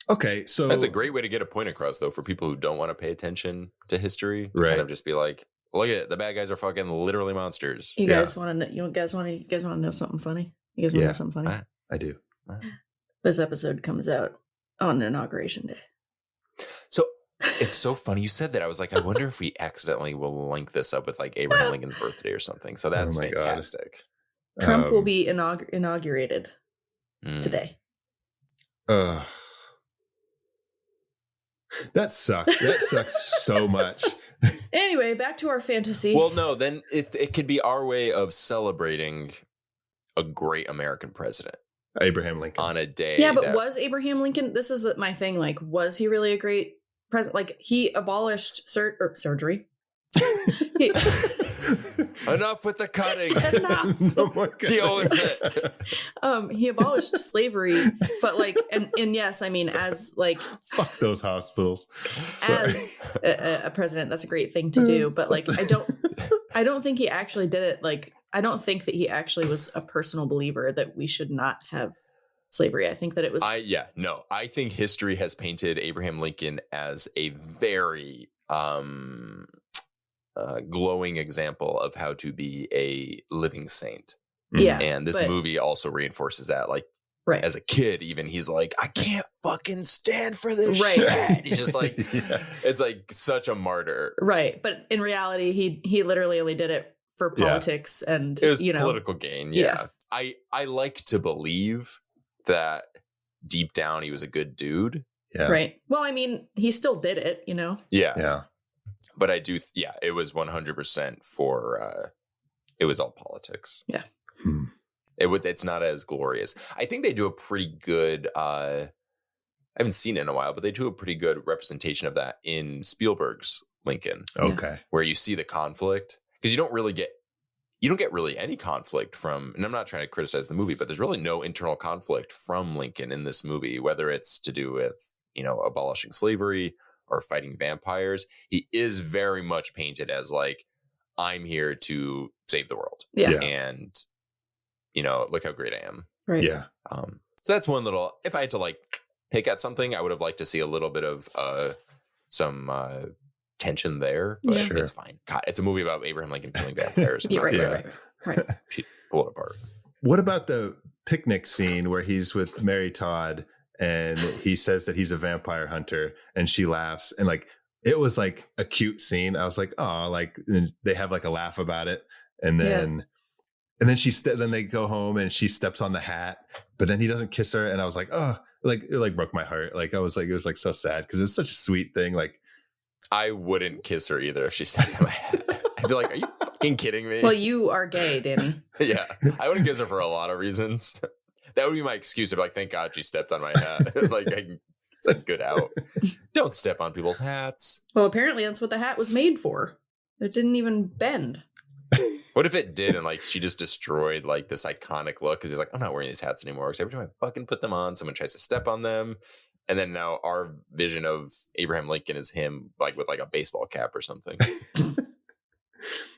okay. So that's a great way to get a point across though, for people who don't want to pay attention to history, to right. kind of just be like, look at it, the bad guys are fucking literally monsters. You guys want to? You guys want to know something funny? You guys want to know something funny? I do. This episode comes out on Inauguration Day. So it's so funny you said that. I was like, I wonder if we accidentally will link this up with like Abraham Lincoln's birthday or something. So that's fantastic. God. Trump will be inaugurated today. That sucks. That sucks so much. Anyway, back to our fantasy. Well, no, then it could be our way of celebrating a great American president. Abraham Lincoln. On a day. Yeah, but was Abraham Lincoln, this is my thing, like, was he really a great president? Like, he abolished surgery. Enough with the cutting. Enough. Deal with it. He abolished slavery, but like, and yes, I mean, as like, fuck those hospitals. As a president, that's a great thing to do. But like, I don't think he actually did it. Like, I don't think that he actually was a personal believer that we should not have slavery. I think that it was. I think history has painted Abraham Lincoln as a very glowing example of how to be a living saint. Yeah. And this movie also reinforces that. Like, right. As a kid, even he's like, I can't fucking stand for this shit. He's just like, it's like such a martyr. Right. But in reality, he literally only did it for politics and it was political gain. Yeah. I like to believe that deep down he was a good dude. Yeah. Right. Well, I mean, he still did it, you know? Yeah. Yeah. But I do. It was 100% for, it was all politics. Yeah. It's not as glorious. I think they do a pretty good, I haven't seen it in a while, but they do a pretty good representation of that in Spielberg's Lincoln. Okay. Where you see the conflict, because you don't get really any conflict from, and I'm not trying to criticize the movie, but there's really no internal conflict from Lincoln in this movie, whether it's to do with, abolishing slavery or fighting vampires. He is very much painted as like, I'm here to save the world. Yeah. And, look how great I am. Right. Yeah. So that's one little, if I had to like pick at something, I would have liked to see a little bit of some tension there, but it's fine. God, it's a movie about Abraham Lincoln killing vampires. Right. Pull it apart. What about the picnic scene where he's with Mary Todd and he says that he's a vampire hunter and she laughs, and like it was like a cute scene. I was like, oh, like they have like a laugh about it, and then then they go home and she steps on the hat, but then he doesn't kiss her, and I was like, oh, like it like broke my heart. Like I was like, it was like so sad because it was such a sweet thing. Like I wouldn't kiss her either if she stepped on my hat. I'd be like, are you fucking kidding me? Well, you are gay, Danny. Yeah, I wouldn't kiss her for a lot of reasons. That would be my excuse. I'd be like, thank God she stepped on my hat. Like, it's a good out. Don't step on people's hats. Well, apparently that's what the hat was made for. It didn't even bend. What if it did and like she just destroyed like this iconic look? Because he's like, I'm not wearing these hats anymore. Because every time I fucking put them on, someone tries to step on them. And then now our vision of Abraham Lincoln is him like with like a baseball cap or something.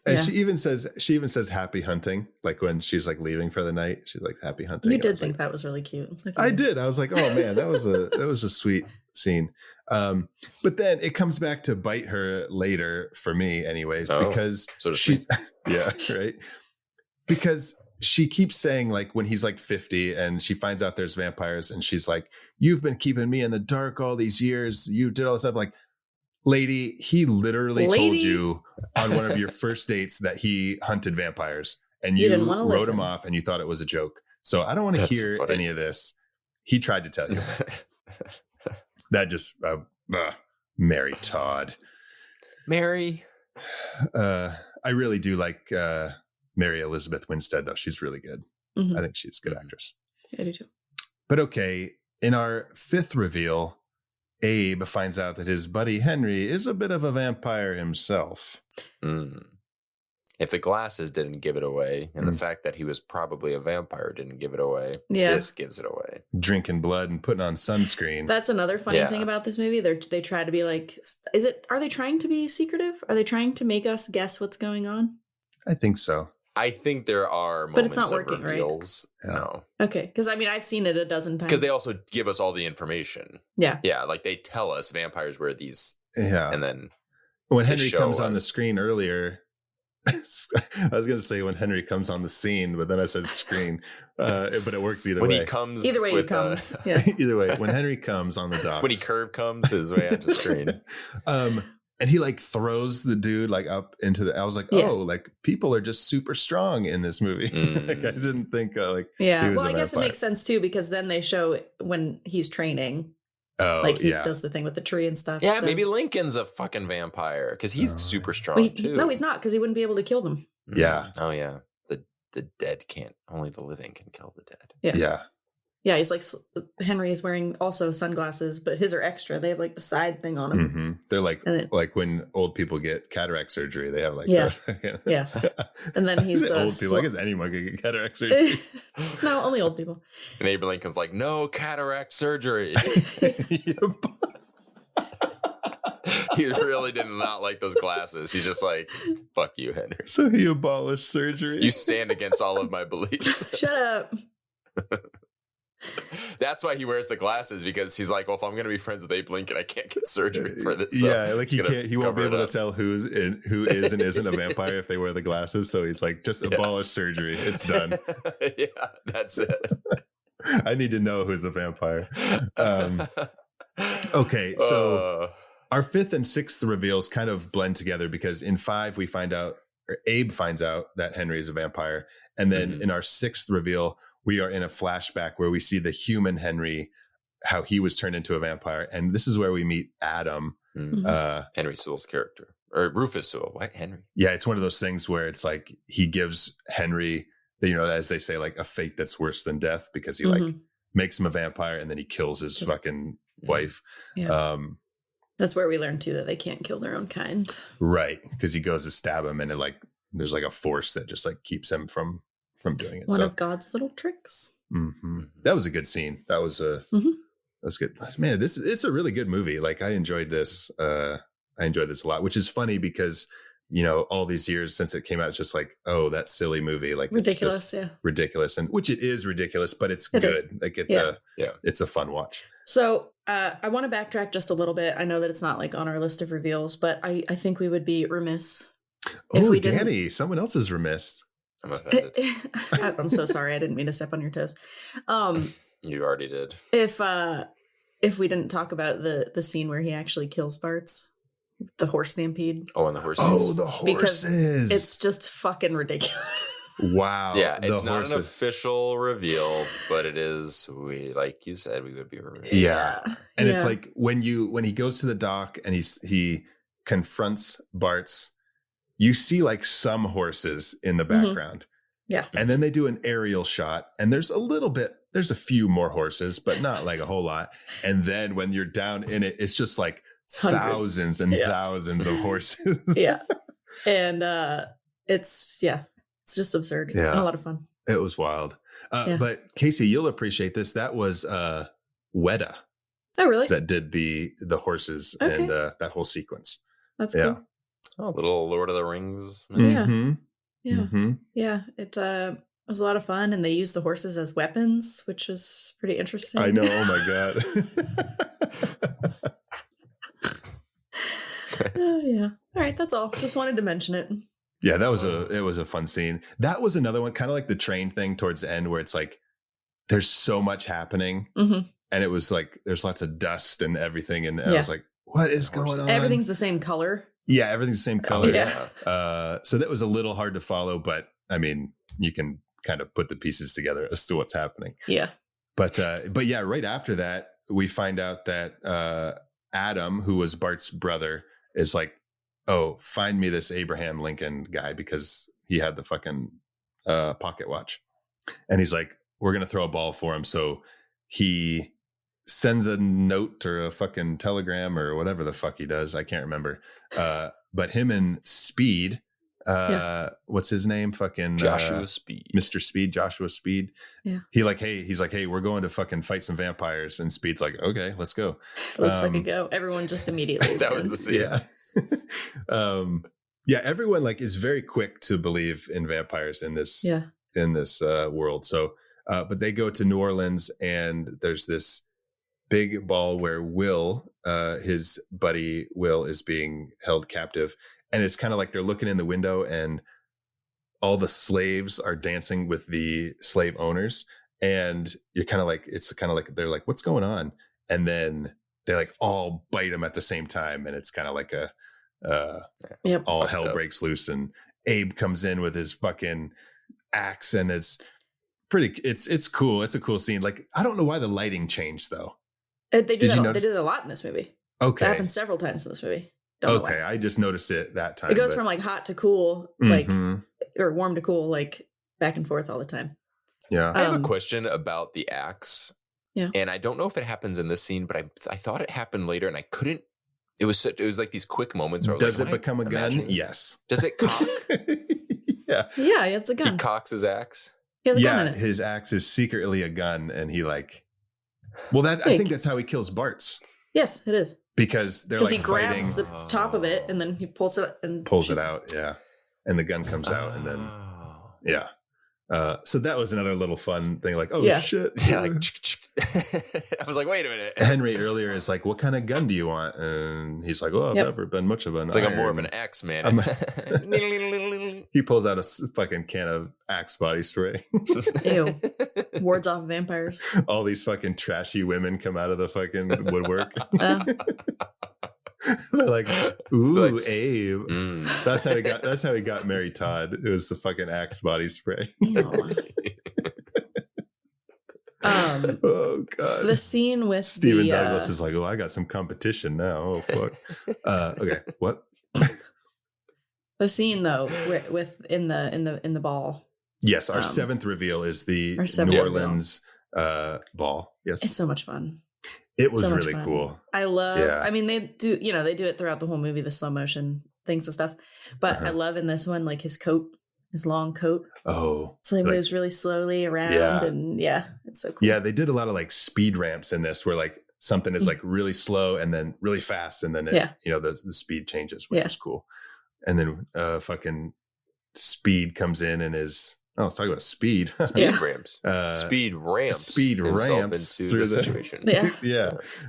And she even says happy hunting, like when she's like leaving for the night. She's like, happy hunting. You did think that was really cute. I did. I was like, oh man, that was a sweet scene. But then it comes back to bite her later for me anyways, because right. Because she keeps saying, like, when he's like 50 and she finds out there's vampires and she's like, you've been keeping me in the dark all these years. You did all this stuff. Like, lady, he literally told you on one of your first dates that he hunted vampires and you wrote him off and you thought it was a joke. So I don't want to hear any of this. He tried to tell you. That just, Mary Todd. Mary. I really do like Mary Elizabeth Winstead, though. She's really good. I think she's a good actress. I do too. But okay, in our fifth reveal, Abe finds out that his buddy Henry is a bit of a vampire himself. If the glasses didn't give it away, and the fact that he was probably a vampire didn't give it away, this gives it away. Drinking blood and putting on sunscreen. That's another funny thing about this movie. They try to be like, are they trying to be secretive? Are they trying to make us guess what's going on? I think so. I think there are moments but it's not working, of reveals. Right? No. Okay, because I mean, I've seen it a dozen times. Because they also give us all the information. Yeah. Yeah, like they tell us vampires wear these. Yeah. And then when Henry comes on the screen earlier, I was going to say when Henry comes on the scene, but then I said screen. But it works either way. When he comes. Either way he comes. Yeah. Either way, when Henry comes on the docks. When he curve comes his way onto screen. And he like throws the dude like up into I was like, oh, like people are just super strong in this movie. Like I didn't think like. Yeah. Well, I guess it makes sense too, because then they show when he's training. Oh, like he does the thing with the tree and stuff. Yeah, so. Maybe Lincoln's a fucking vampire because he's super strong too. No, he's not, because he wouldn't be able to kill them. Yeah. Oh yeah. The dead can't. Only the living can kill the dead. Yeah. Yeah. Yeah, he's like, Henry is wearing also sunglasses, but his are extra. They have like the side thing on him. They're like when old people get cataract surgery, they have like yeah. And then he's old people. I guess anyone can get cataract surgery. No, only old people. And Abe Lincoln's like, no cataract surgery. He really did not like those glasses. He's just like, fuck you, Henry. So he abolished surgery. You stand against all of my beliefs. Shut up. That's why he wears the glasses, because he's like, well, if I'm going to be friends with Abe Lincoln, I can't get surgery for this. So yeah, like he won't be able to tell who is and isn't a vampire if they wear the glasses. So he's like, just abolish surgery. It's done. Yeah, that's it. I need to know who's a vampire. Okay, so our fifth and sixth reveals kind of blend together, because in 5 we find out, or Abe finds out that Henry is a vampire, and then in our sixth reveal, we are in a flashback where we see the human Henry, how he was turned into a vampire. And this is where we meet Adam. Henry Sewell's character. Or Rufus Sewell. Why Henry? Yeah, it's one of those things where it's like he gives Henry, as they say, like a fate that's worse than death, because he like makes him a vampire and then he kills his fucking wife. Yeah. That's where we learn too that they can't kill their own kind. Right. Because he goes to stab him and it like there's like a force that just like keeps him from doing it. One of God's little tricks. That was a good scene. That was that was good. Man, it's a really good movie. Like I enjoyed this. I enjoyed this a lot, which is funny because, all these years since it came out, it's just like, oh, that silly movie. Like ridiculous. Ridiculous. And which it is ridiculous, but it's good. Like it's a fun watch. So I want to backtrack just a little bit. I know that it's not like on our list of reveals, but I think we would be remiss. If we Danny, someone else is remiss. I'm offended. I'm so sorry. I didn't mean to step on your toes. You already did. If we didn't talk about the scene where he actually kills Bart's, the horse stampede. Oh, and the horses. Oh, the horses. Because it's just fucking ridiculous. Wow. Yeah, it's not an official reveal, but it is. Like you said, we would be remiss. Yeah. And it's like when he goes to the dock and he confronts Bart's, you see like some horses in the background. Yeah. And then they do an aerial shot and there's a few more horses, but not like a whole lot. And then when you're down in it, it's just like thousands and thousands of horses. Yeah. And it's just absurd. Yeah. And a lot of fun. It was wild. But Casey, you'll appreciate this. That was Weta. Oh, really? That did the horses and that whole sequence. That's cool. Oh, little Lord of the Rings. Mm-hmm. Yeah. Mm-hmm. Yeah. It was a lot of fun, and they used the horses as weapons, which was pretty interesting. I know. Oh my God. Yeah. All right. That's all. Just wanted to mention it. Yeah, it was a fun scene. That was another one, kind of like the train thing towards the end, where it's like there's so much happening, and it was like there's lots of dust and everything, and I was like, "What is going on?" Everything's the same color. Yeah, everything's the same color. Yeah. So that was a little hard to follow, but I mean, you can kind of put the pieces together as to what's happening. Yeah. But yeah, right after that, we find out that Adam, who was Bart's brother, is like, "Oh, find me this Abraham Lincoln guy," because he had the fucking pocket watch. And he's like, "We're going to throw a ball for him." So he sends a note or a fucking telegram or whatever the fuck he does. I can't remember. But him and Speed, what's his name? Fucking Joshua Speed. Mr. Speed, Joshua Speed. Yeah. He's like, "Hey, we're going to fucking fight some vampires." And Speed's like, "Okay, let's go." Let's fucking go. Everyone just immediately. That was the scene. Yeah. Yeah, everyone like is very quick to believe in vampires in this world. So but they go to New Orleans, and there's this big ball where Will, his buddy Will, is being held captive, and it's kind of like they're looking in the window, and all the slaves are dancing with the slave owners, and you're kind of like, it's kind of like they're like, "What's going on?" And then they like all bite him at the same time, and it's kind of like a all hell breaks loose, and Abe comes in with his fucking axe, and it's cool. It's a cool scene. Like, I don't know why the lighting changed though. They did it a lot in this movie. Okay. It happened several times in this movie. Don't know why. I just noticed it that time. It goes from like hot to cool, like, or warm to cool, like back and forth all the time. Yeah. I have a question about the axe. Yeah. And I don't know if it happens in this scene, but I thought it happened later, and I couldn't. It was like these quick moments where I was Does it become a gun? Yes. Does it cock? Yeah. Yeah, it's a gun. He cocks his axe. He has a gun in it. His axe is secretly a gun, and he like. Well, I think that's how he kills Bart's. Yes, it is. Because they're like he grabs the top of it, and then he pulls it out. Yeah, and the gun comes out, and then yeah. So that was another little fun thing. Like, shit. Yeah, like, I was like, wait a minute. Henry earlier is like, "What kind of gun do you want?" And he's like, "Well, I've never been much of an It's like I'm more of an axe man." He pulls out a fucking can of Axe body spray. Ew. Wards off vampires. All these fucking trashy women come out of the fucking woodwork. They're like, "Ooh, Abe." That's how he got Mary Todd. It was the fucking Axe body spray. Oh god. The scene with Stephen Douglas is like, "Oh, I got some competition now." Oh fuck. Okay, what? The scene though, with in the ball. Yes, our seventh reveal is the New Orleans ball. Yes, it's so much fun. It was so really cool. I love. Yeah. I mean, they do it throughout the whole movie, the slow motion things and stuff. But I love in this one, like his coat, his long coat. Oh, so he moves really slowly around, and it's so cool. Yeah, they did a lot of like speed ramps in this, where like something is like really slow and then really fast, and then the speed changes, which is cool. And then fucking Speed comes in and is. Oh, let's talk about speed. Speed ramps. Speed ramps into through the situation.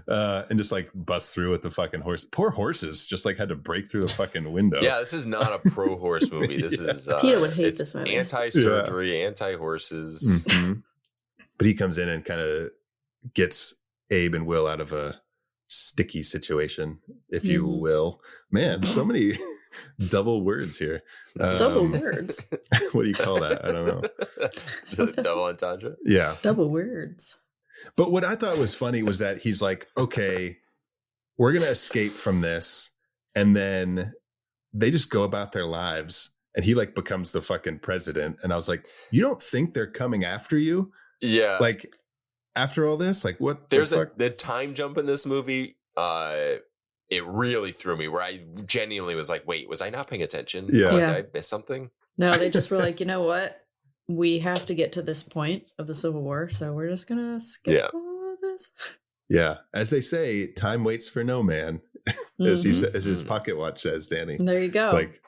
And just like busts through with the fucking horse. Poor horses just like had to break through the fucking window. Yeah, this is not a pro horse movie. This is Peter would hate this movie. Anti-surgery, anti-horses. Mm-hmm. But he comes in and kind of gets Abe and Will out of a sticky situation, if you will. Man, so many double words here. Double words. What do you call that? I don't know. Double entendre? Yeah. Double words. But what I thought was funny was that he's like, okay, we're going to escape from this. And then they just go about their lives. And he like becomes the fucking president. And I was like, you don't think they're coming after you? Yeah. Like, after all this, like what? There's the time jump in this movie. It really threw me, where I genuinely was like, wait, was I not paying attention? Yeah. Did I miss something? No, they just were like, you know what? We have to get to this point of the Civil War, so we're just going to skip all of this. Yeah. As they say, time waits for no man. as his pocket watch says, Danny. There you go. Like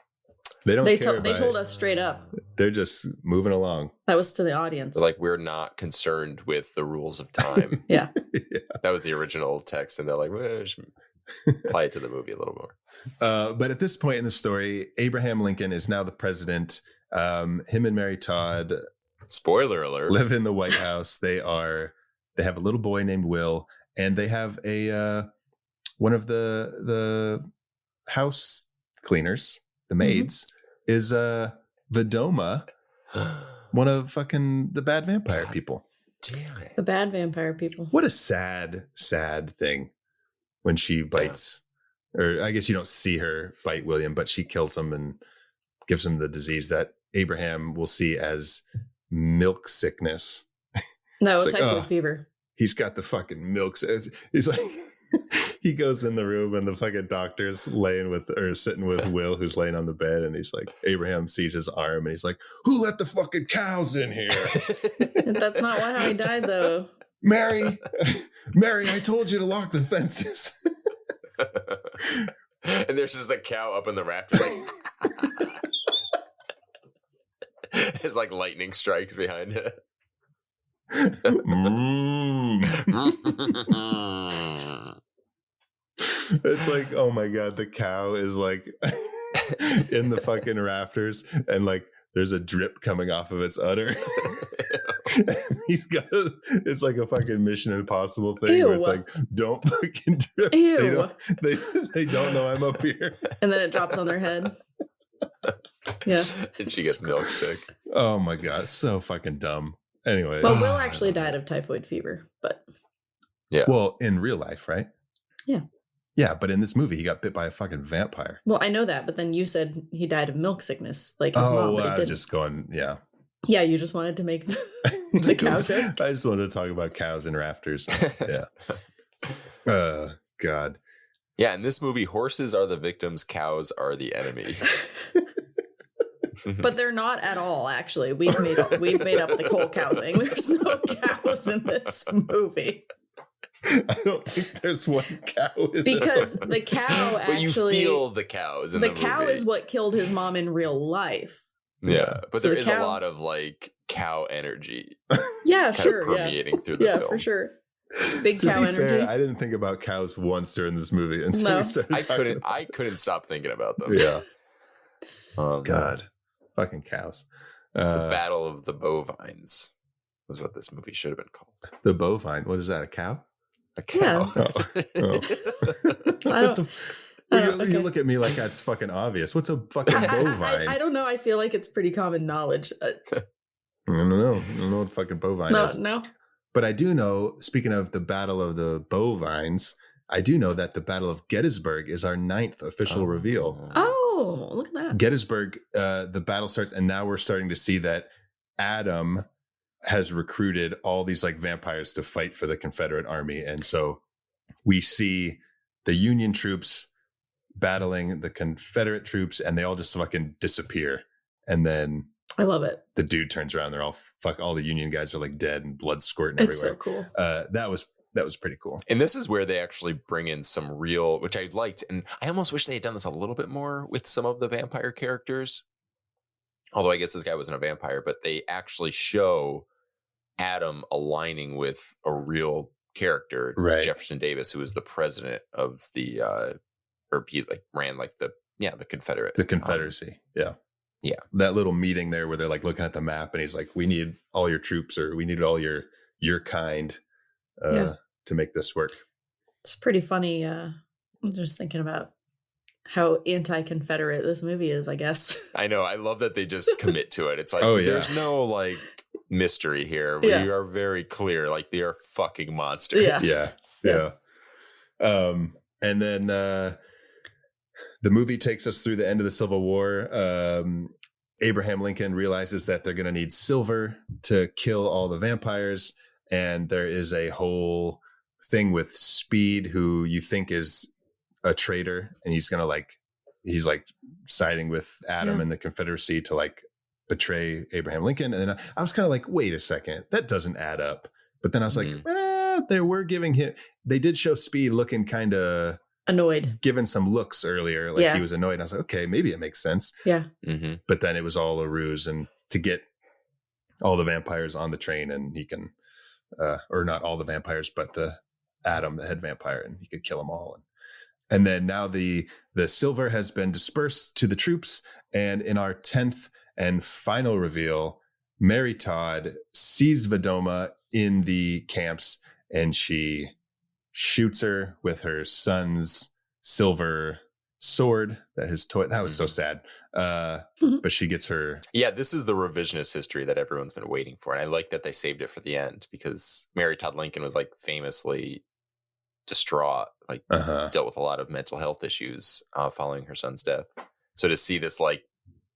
they don't care. They told us straight up. They're just moving along. That was to the audience. They're like, we're not concerned with the rules of time. Yeah. That was the original text, and they're like, well, just apply it to the movie a little more. But at this point in the story, Abraham Lincoln is now the president. Him and Mary Todd, spoiler alert, live in the White House. They have a little boy named Will, and they have one of the house cleaners, the maids, is Vidoma, one of fucking the bad vampire people. Damn it. The bad vampire people. What a sad thing when she bites, or I guess you don't see her bite William, but she kills him and gives him the disease that Abraham will see as milk sickness. No, It's typhoid fever. He's got the fucking milk. He's like, he goes in the room and the fucking doctor's sitting with Will, who's laying on the bed. And he's like, Abraham sees his arm and he's like, who let the fucking cows in here? That's not how he died, though. Mary, I told you to lock the fences. And there's just a cow up in the rafters. It's like lightning strikes behind it. It's like, oh my God, the cow is like in the fucking rafters and like there's a drip coming off of its udder. It's like a fucking Mission Impossible thing where it's like, don't fucking drip. Ew. They don't know I'm up here. And then it drops on their head. Yeah. And she gets milk sick. Oh my God, so fucking dumb. Anyway. Well, Will actually died of typhoid fever, but yeah. Well, in real life, right? Yeah. Yeah, but in this movie, he got bit by a fucking vampire. Well, I know that, but then you said he died of milk sickness, like his mom. But he didn't. Just going, yeah. Yeah, you just wanted to make the cow joke. I just wanted to talk about cows and rafters. Yeah. God. Yeah, in this movie, horses are the victims, cows are the enemy. But they're not at all, actually. We've made up the whole cow thing. There's no cows in this movie. I don't think there's one cow in because the cow actually. But you feel the cows in the movie. The cow is what killed his mom in real life. Yeah, but so there is a lot of like cow energy. Yeah, sure. Permeating through the film. Yeah, for sure. Big cow energy. Fair, I didn't think about cows once during this movie, and so I couldn't stop thinking about them. Yeah. God, fucking cows. The Battle of the Bovines was what this movie should have been called. The bovine. What is that? A cow? A cow. Yeah. You look at me like that's fucking obvious. What's a fucking bovine? I don't know. I feel like it's pretty common knowledge. I don't know what fucking bovine is. No. But I do know, speaking of the Battle of the Bovines, I do know that the Battle of Gettysburg is our 9th official reveal. Oh, look at that. Gettysburg, the battle starts, and now we're starting to see that Adam has recruited all these like vampires to fight for the Confederate army. And so we see the Union troops battling the Confederate troops, and they all just fucking disappear. And then I love it. The dude turns around, they're all the Union guys are like dead and blood squirting everywhere. It's so cool. That was pretty cool. And this is where they actually bring in some real, which I liked. And I almost wish they had done this a little bit more with some of the vampire characters. Although I guess this guy wasn't a vampire, but they actually show Adam aligning with a real character, right. Jefferson Davis, who was the president of the, or he like ran like the Confederate. The Confederacy. Yeah. That little meeting there where they're like looking at the map and he's like, we need all your troops, or we need all your kind to make this work. It's pretty funny. I'm just thinking about how anti-Confederate this movie is, I guess. I know. I love that they just commit to it. It's like, there's no like mystery here. We are very clear. Like they are fucking monsters. Yeah. And then the movie takes us through the end of the Civil War. Abraham Lincoln realizes that they're going to need silver to kill all the vampires. And there is a whole thing with Speed, who you think is a traitor. And he's going to he's siding with Adam and the Confederacy to like betray Abraham Lincoln. And then I was kind of like, wait a second, that doesn't add up. But then I was like, they were giving him, they did show Speed looking kind of annoyed, given some looks earlier, like he was annoyed. And I was like, okay, maybe it makes sense. Yeah. Mm-hmm. But then it was all a ruse, and to get all the vampires on the train, and he can, or not all the vampires, but the Adam, the head vampire, and he could kill them all. And then now the silver has been dispersed to the troops. And in our 10th and final reveal, Mary Todd sees Vedoma in the camps, and she shoots her with her son's silver sword. That was so sad. But she gets her. Yeah, this is the revisionist history that everyone's been waiting for. And I like that they saved it for the end, because Mary Todd Lincoln was like famously distraught, like dealt with a lot of mental health issues following her son's death. So to see this like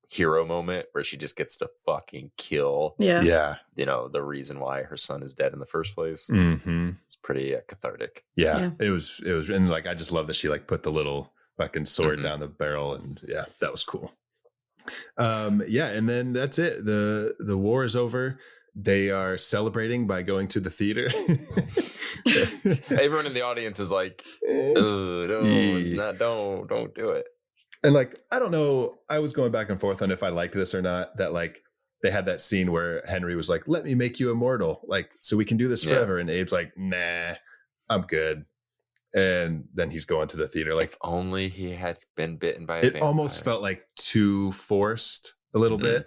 hero moment where she just gets to fucking kill, the reason why her son is dead in the first place, it's pretty cathartic. It was, and like I just love that she like put the little fucking sword down the barrel, and that was cool. And then that's it. The war is over. They are celebrating by going to the theater. Everyone in the audience is like, don't do it. And like, I don't know, I was going back and forth on if I liked this or not, that like they had that scene where Henry was like, let me make you immortal, like, so we can do this forever. And Abe's like, nah, I'm good. And then he's going to the theater. Like, if only he had been bitten by a vampire. It almost felt like too forced a little bit,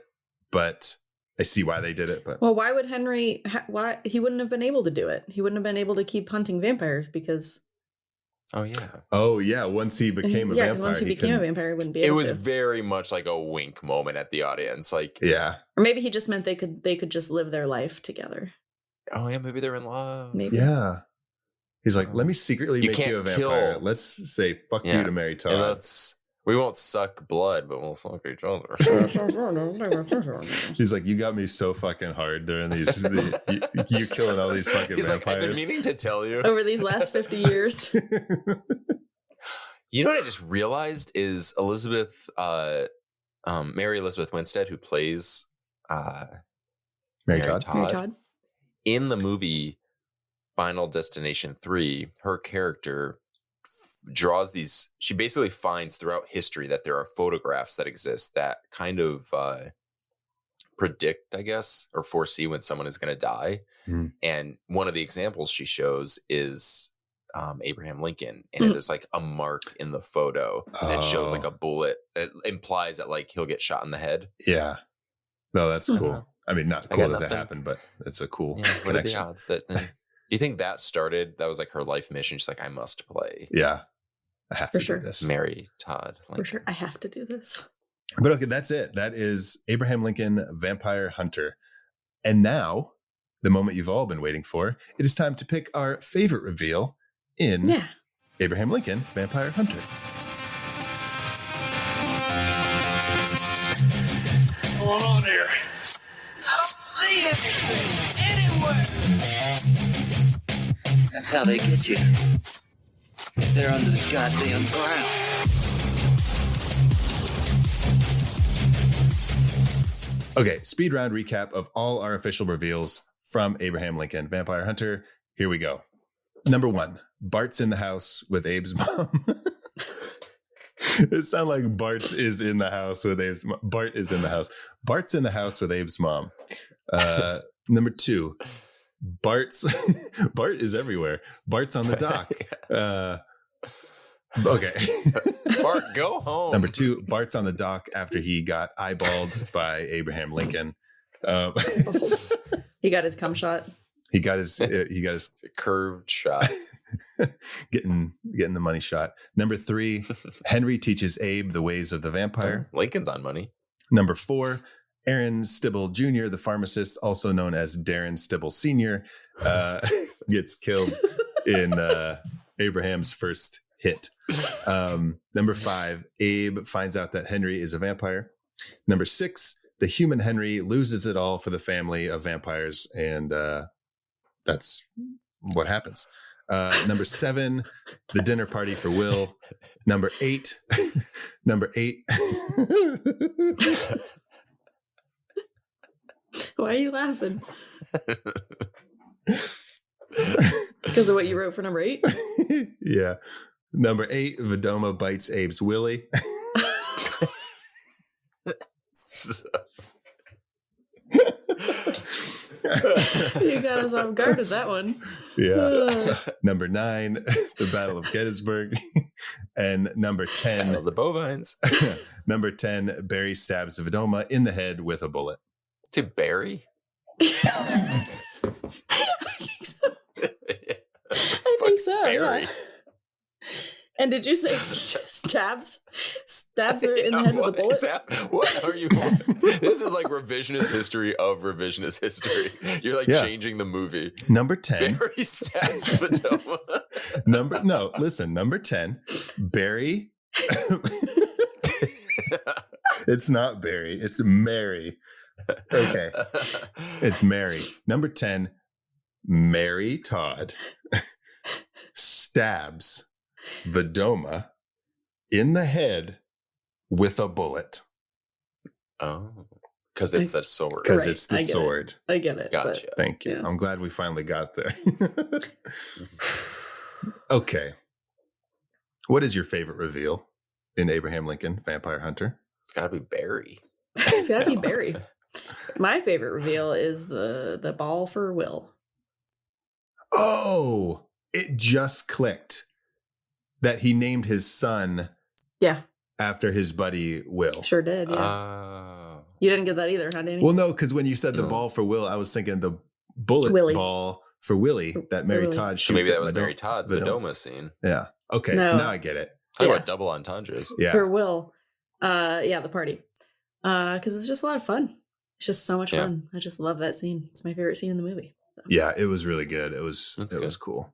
but I see why they did it. But well, why would Henry? Why he wouldn't have been able to do it? He wouldn't have been able to keep hunting vampires because. Oh yeah. Once he became a vampire, once he became a vampire, he wouldn't be able to. It was to. very much like a wink moment at the audience, like or maybe he just meant they could just live their life together. Oh yeah, maybe they're in love. Maybe. Yeah. He's like, let me secretly make you a vampire. Let's say fuck you to Mary Todd. We won't suck blood, but we'll suck each other. He's like, you got me so fucking hard during these, you killing all these fucking vampires. Like, I've been meaning to tell you. Over these last 50 years. You know what I just realized is Mary Elizabeth Winstead, who plays Mary Todd. In the movie Final Destination 3, her character draws these, she basically finds throughout history that there are photographs that exist that kind of predict, I guess, or foresee when someone is going to die. And one of the examples she shows is Abraham Lincoln, and there's like a mark in the photo that shows like a bullet. It implies that like he'll get shot in the head. Yeah. No, that's cool. I mean, not cool that happened, but it's a cool connection. What are the odds that you think that was like her life mission? She's like, I must play. Yeah. I have to do this. Mary Todd Lincoln. For sure. I have to do this. But okay, that's it. That is Abraham Lincoln, Vampire Hunter. And now, the moment you've all been waiting for, it is time to pick our favorite reveal in Abraham Lincoln, Vampire Hunter. What's going on here? I don't see anything anywhere. That's how they get you. They're under the goddamn ground. Okay, speed round recap of all our official reveals from Abraham Lincoln, Vampire Hunter. Here we go. Number 1, Bart's in the house with Abe's mom. It sounds like Bart is in the house with Abe's mom. Bart is in the house. Bart's in the house with Abe's mom. Number 2, Bart is everywhere. Bart's on the dock. Okay. Bart, go home. Number 2, Bart's on the dock after he got eyeballed by Abraham Lincoln. He got his cum shot. He got his curved shot. getting the money shot. Number 3, Henry teaches Abe the ways of the vampire. Lincoln's on money. Number 4, Aaron Stibble Jr., the pharmacist, also known as Darren Stibble Sr., gets killed in Abraham's first hit. Number 5, Abe finds out that Henry is a vampire. Number 6, the human Henry loses it all for the family of vampires, and that's what happens. Number 7, the dinner party for Will. Number 8. Why are you laughing? Because of what you wrote for number 8? Yeah. Number 8, Vedoma bites Abe's willy. You got us off guard with that one. Yeah. Number 9, the Battle of Gettysburg. And number 10, Battle of the Bovines. Number 10, Barry stabs Vedoma in the head with a bullet. To Barry? I think so. I think so. Barry. Yeah. And did you say stabs? Stabs her in the head with a bullet? What are you? This is like revisionist history of revisionist history. You're like changing the movie. Number 10. Barry stabs Vedoma. Number 10, Barry. It's not Barry. It's Mary. Okay. It's Mary. Number 10, Mary Todd stabs Vedoma in the head with a bullet. Oh, because it's a sword. Because it's the sword. I get it. Gotcha. Thank you. Yeah. I'm glad we finally got there. Okay. What is your favorite reveal in Abraham Lincoln, Vampire Hunter? It's got to be Barry. It's got to be Barry. My favorite reveal is the ball for Will. Oh, it just clicked that he named his son after his buddy Will. Sure did, yeah. You didn't get that either, huh, Danny? Well, no, because when you said the ball for Will, I was thinking the bullet ball for Willie that Mary Todd shoots. So maybe that was at Mary Todd's Vedoma scene. Yeah. Okay, so now I get it. Talk about double entendres. Yeah. For Will. The party. Because it's just a lot of fun. It's just so much fun. I just love that scene. It's my favorite scene in the movie. So. Yeah, it was really good. It was cool.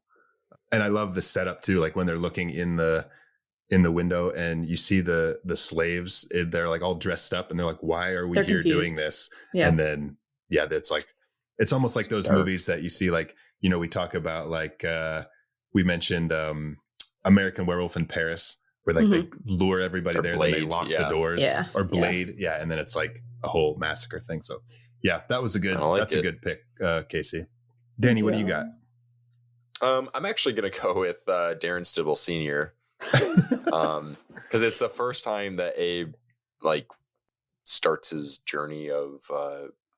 And I love the setup too, like when they're looking in the window and you see the slaves, they're like all dressed up and they're like, why are we here doing this? Yeah. And then it's almost like those movies that you see, like, you know, we talk about, like we mentioned American Werewolf in Paris, where like they lure everybody there, and then they lock the doors, or Blade. Yeah. And then it's like a whole massacre thing. So yeah, that was a good pick, Casey. Danny, what do you got? I'm actually going to go with Darren Stibble Sr. Because it's the first time that Abe like starts his journey of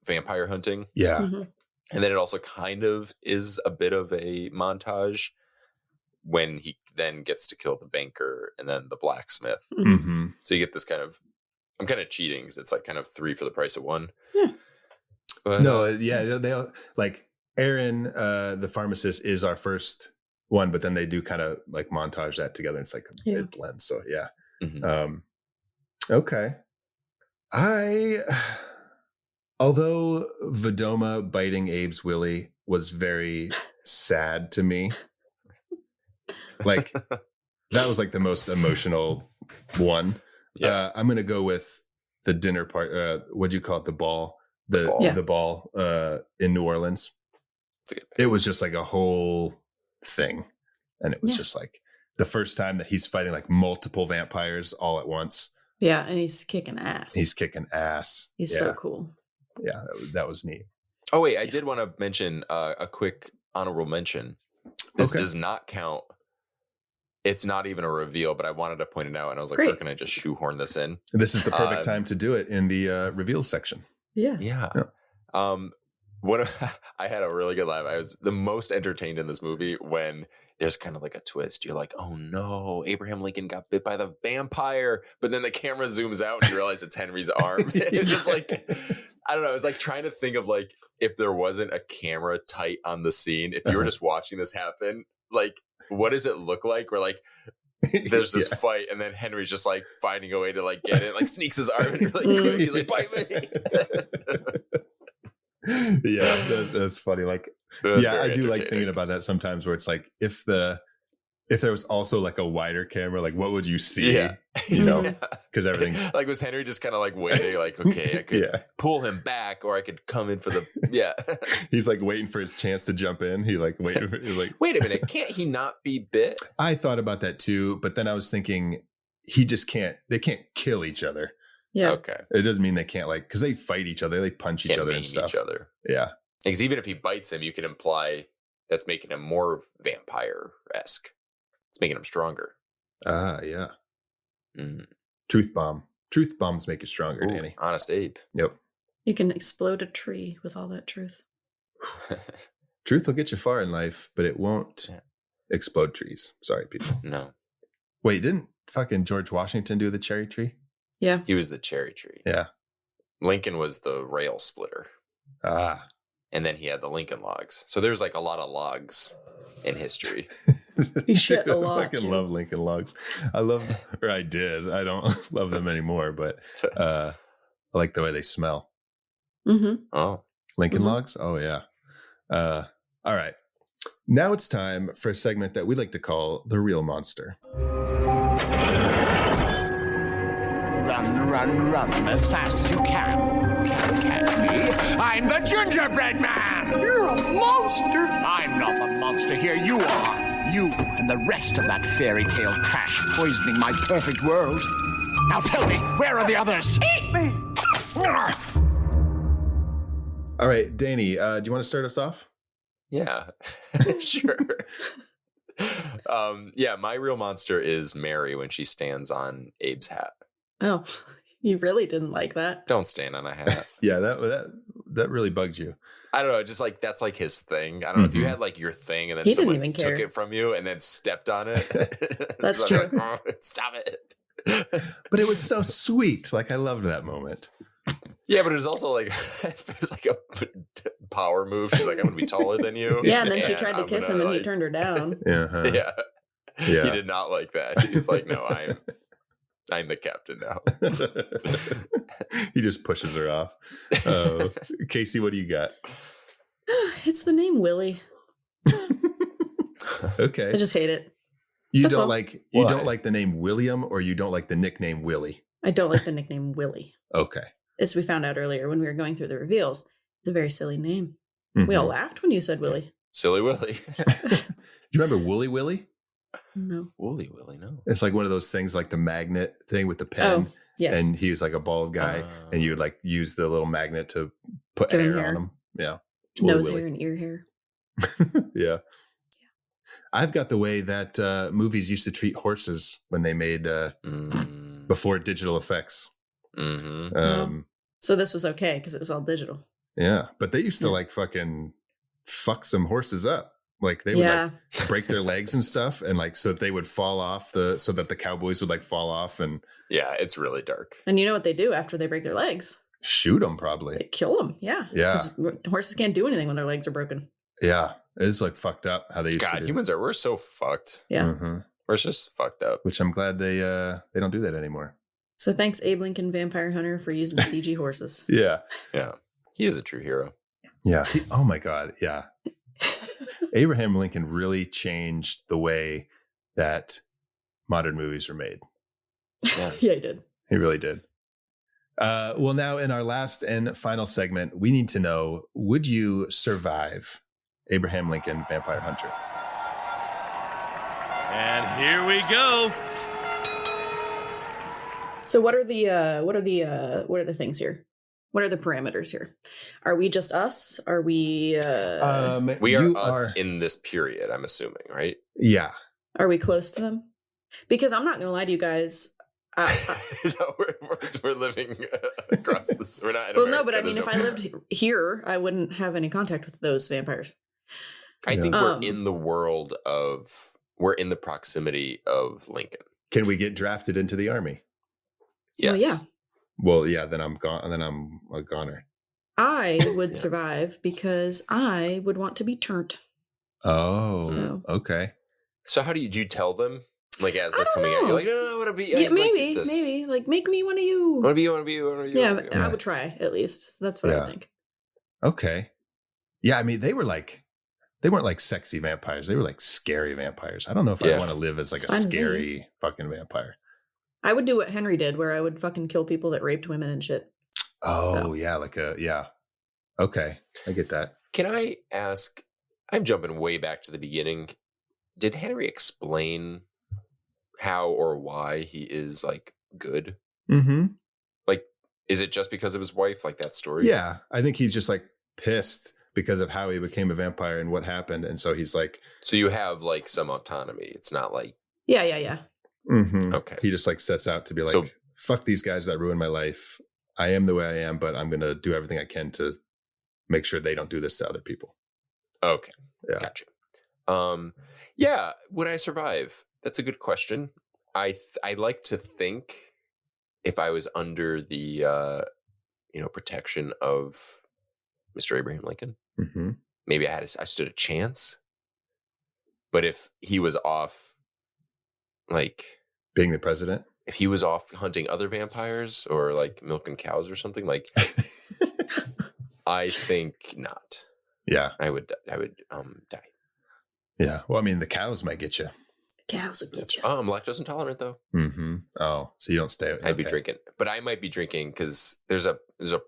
vampire hunting. Yeah. And then it also kind of is a bit of a montage when he then gets to kill the banker and then the blacksmith. So you get this kind of, I'm kind of cheating because it's like kind of 3 for the price of 1. Yeah. But they all, like Aaron, the pharmacist, is our first one, but then they do kind of like montage that together. It's like it blends. So yeah. Okay. Although Vedoma biting Abe's willy was very sad to me, like that was like the most emotional one. I'm gonna go with the dinner part. What do you call it? The ball. The ball in New Orleans. It was just like a whole thing, and it was just like the first time that he's fighting like multiple vampires all at once. Yeah, and he's kicking ass. He's so cool. Yeah, that was neat. Oh wait, I did want to mention a quick honorable mention. This does not count. It's not even a reveal, but I wanted to point it out, and I was like, where can I just shoehorn this in? This is the perfect time to do it in the reveals section. Yeah. I had a really good laugh. I was the most entertained in this movie when there's kind of like a twist. You're like, oh no, Abraham Lincoln got bit by the vampire. But then the camera zooms out and you realize it's Henry's arm. It's just like, I don't know. It's like trying to think of like, if there wasn't a camera tight on the scene, if you were just watching this happen, like, what does it look like? Where like, there's this fight and then Henry's just like finding a way to like get it, like sneaks his arm in really quick. He's like, bite me. Yeah, that's funny. Like, I do like thinking about that sometimes, where it's like, if there was also like a wider camera, like what would you see? You know, because everything's like, was Henry just kind of like waiting, like, okay, I could pull him back, or I could come in for the He's like waiting for his chance to jump in. He's like, wait a minute, can't he not be bit? I thought about that too, but then I was thinking, they can't kill each other. Yeah. Okay. It doesn't mean they can't, like, because they fight each other, they punch each other and stuff. Yeah. Because even if he bites him, you can imply that's making him more vampire-esque. It's making him stronger. Yeah. Mm. Truth bomb. Truth bombs make you stronger, Danny. Honest Abe. Yep. You can explode a tree with all that truth. Truth will get you far in life, but it won't explode trees. Sorry, people. No. Wait, didn't fucking George Washington do the cherry tree? Yeah. He was the cherry tree. Yeah. Lincoln was the rail splitter. Ah. And then he had the Lincoln logs. So there's like a lot of logs in history. He shit a lot. I fucking love Lincoln logs. I did. I don't love them anymore, but I like the way they smell. Mm-hmm. Oh. Lincoln logs? Oh, yeah. All right. Now it's time for a segment that we like to call The Real Monster. Run, run, run as fast as you can. You can't catch me. I'm the gingerbread man. You're a monster. I'm not the monster here. You are. You and the rest of that fairy tale trash poisoning my perfect world. Now tell me, where are the others? Eat me. All right, Danny, do you want to start us off? Yeah. Sure. Yeah, my real monster is Mary when she stands on Abe's hat. Oh, you really didn't like that? Don't stand on a hat. Yeah, that really bugged you. I don't know, just like that's like his thing. I don't know if you had like your thing and then He didn't someone even took care. it from you and then stepped on it. That's Like, true. "Oh, stop it. But it was so sweet. Like, I loved that moment. Yeah, but it was also like it was like a power move. She's like, I'm gonna be taller than you. Yeah, and then she tried to I'm kiss him gonna, and he like- turned her down. Uh-huh. Yeah. Yeah. He did not like that. He's like, no, I'm the captain now. He just pushes her off. Casey, what do you got? It's the name Willie. Okay. I just hate it. You That's don't all. like Why? the name William, or you don't like the nickname Willie? I don't like the nickname Willie. Okay. As we found out earlier when we were going through the reveals, it's a very silly name. We all Mhm. laughed when you said Willie. Silly Willy. Do you remember Woolly Willie? No. Woolly Willy, no. It's like one of those things, like the magnet thing with the pen. Oh, yes. And he was like a bald guy, and you would like use the little magnet to put Give him hair hair. on him. Yeah. Woolly Nose Willy. hair and ear hair. Yeah. I've got the way that movies used to treat horses when they made before digital effects. Mm-hmm. So this was okay because it was all digital. Yeah, but they used to like fucking fuck some horses up. Like they would like break their legs and stuff, and like so that they would fall off so that the cowboys would like fall off and Yeah, it's really dark. And you know what they do after they break their legs? shoot them probably. They kill them. Yeah. Yeah. 'Cause horses can't do anything when their legs are broken. Yeah, it's like fucked up how they used to God, do. we're so fucked. Yeah. Mhm. We're just fucked up. Which I'm glad they don't do that anymore. So thanks, Abe Lincoln Vampire Hunter, for using CG horses. Yeah. Yeah. He is a true hero. Yeah. Oh my God. Yeah. Abraham Lincoln really changed the way that modern movies are made. Yeah. Yeah, he did. He really did. Well, now in our last and final segment, we need to know, would you survive Abraham Lincoln Vampire Hunter? And here we go. So what are the things here? What are the parameters here? Are we just us? Are we We are us in this period, I'm assuming, right? Yeah. Are we close to them? Because I'm not going to lie to you guys. No, we're living across this. We're not in Well, America. no, but I mean, There's if I lived here, I wouldn't have any contact with those vampires. I think we're in the world of, we're in the proximity of Lincoln. Can we get drafted into the army? Yes. Well, yeah. Well, yeah, then I'm gone. Then I'm a goner. I would survive because I would want to be turned. Oh, So- okay. So how do you tell them? Like as they're I don't coming out, know. you're like, no, I want to be. Yeah, I maybe, like this. maybe. Like, make me one of you. I want to be. I want to be. I want to be. Yeah, I I would try, at least. That's what I think. Okay. Yeah, I mean, they weren't like sexy vampires. They were like scary vampires. I don't know if I want to live as like It's a fine with me. scary fucking vampire. I would do what Henry did, where I would fucking kill people that raped women and shit. Oh, yeah, yeah. Okay, I get that. Can I ask? I'm jumping way back to the beginning. Did Henry explain how or why he is like good? Mm-hmm. Like, is it just because of his wife? Like that story? Yeah, I think he's just like pissed because of how he became a vampire and what happened, and so he's like, So you have like some autonomy. It's not like Yeah. Mm-hmm. Okay. He just like sets out to be like, fuck these guys that ruined my life. I am the way I am, but I'm going to do everything I can to make sure they don't do this to other people. Okay. Yeah. Gotcha. Yeah. Would I survive? That's a good question. I like to think if I was under the, protection of Mr. Abraham Lincoln, maybe I stood a chance. But if he was off, like being the president, if he was off hunting other vampires or like milking cows or something, like I think not. Yeah, I would die. Yeah. Well, I mean, the cows might get you. Cows will get you. Oh, I'm lactose intolerant though. Mm-hmm. Oh, so you don't stay. I'd be drinking, but I might be drinking because there's a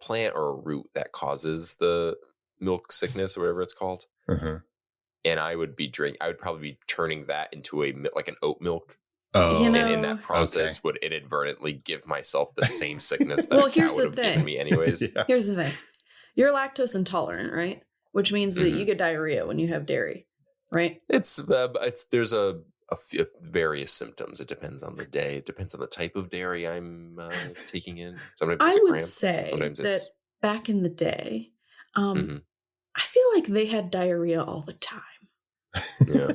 plant or a root that causes the milk sickness or whatever it's called. And I would probably be turning that into like an oat milk. Oh, and in that process would inadvertently give myself the same sickness that well, a cow would have given me anyways. Yeah. Here's the thing. You're lactose intolerant, right? Which means that you get diarrhea when you have dairy, right? There's various symptoms. It depends on the day. It depends on the type of dairy I'm taking in. Sometimes I it's a would gram. say Sometimes that back in the day, I feel like they had diarrhea all the time. Yeah.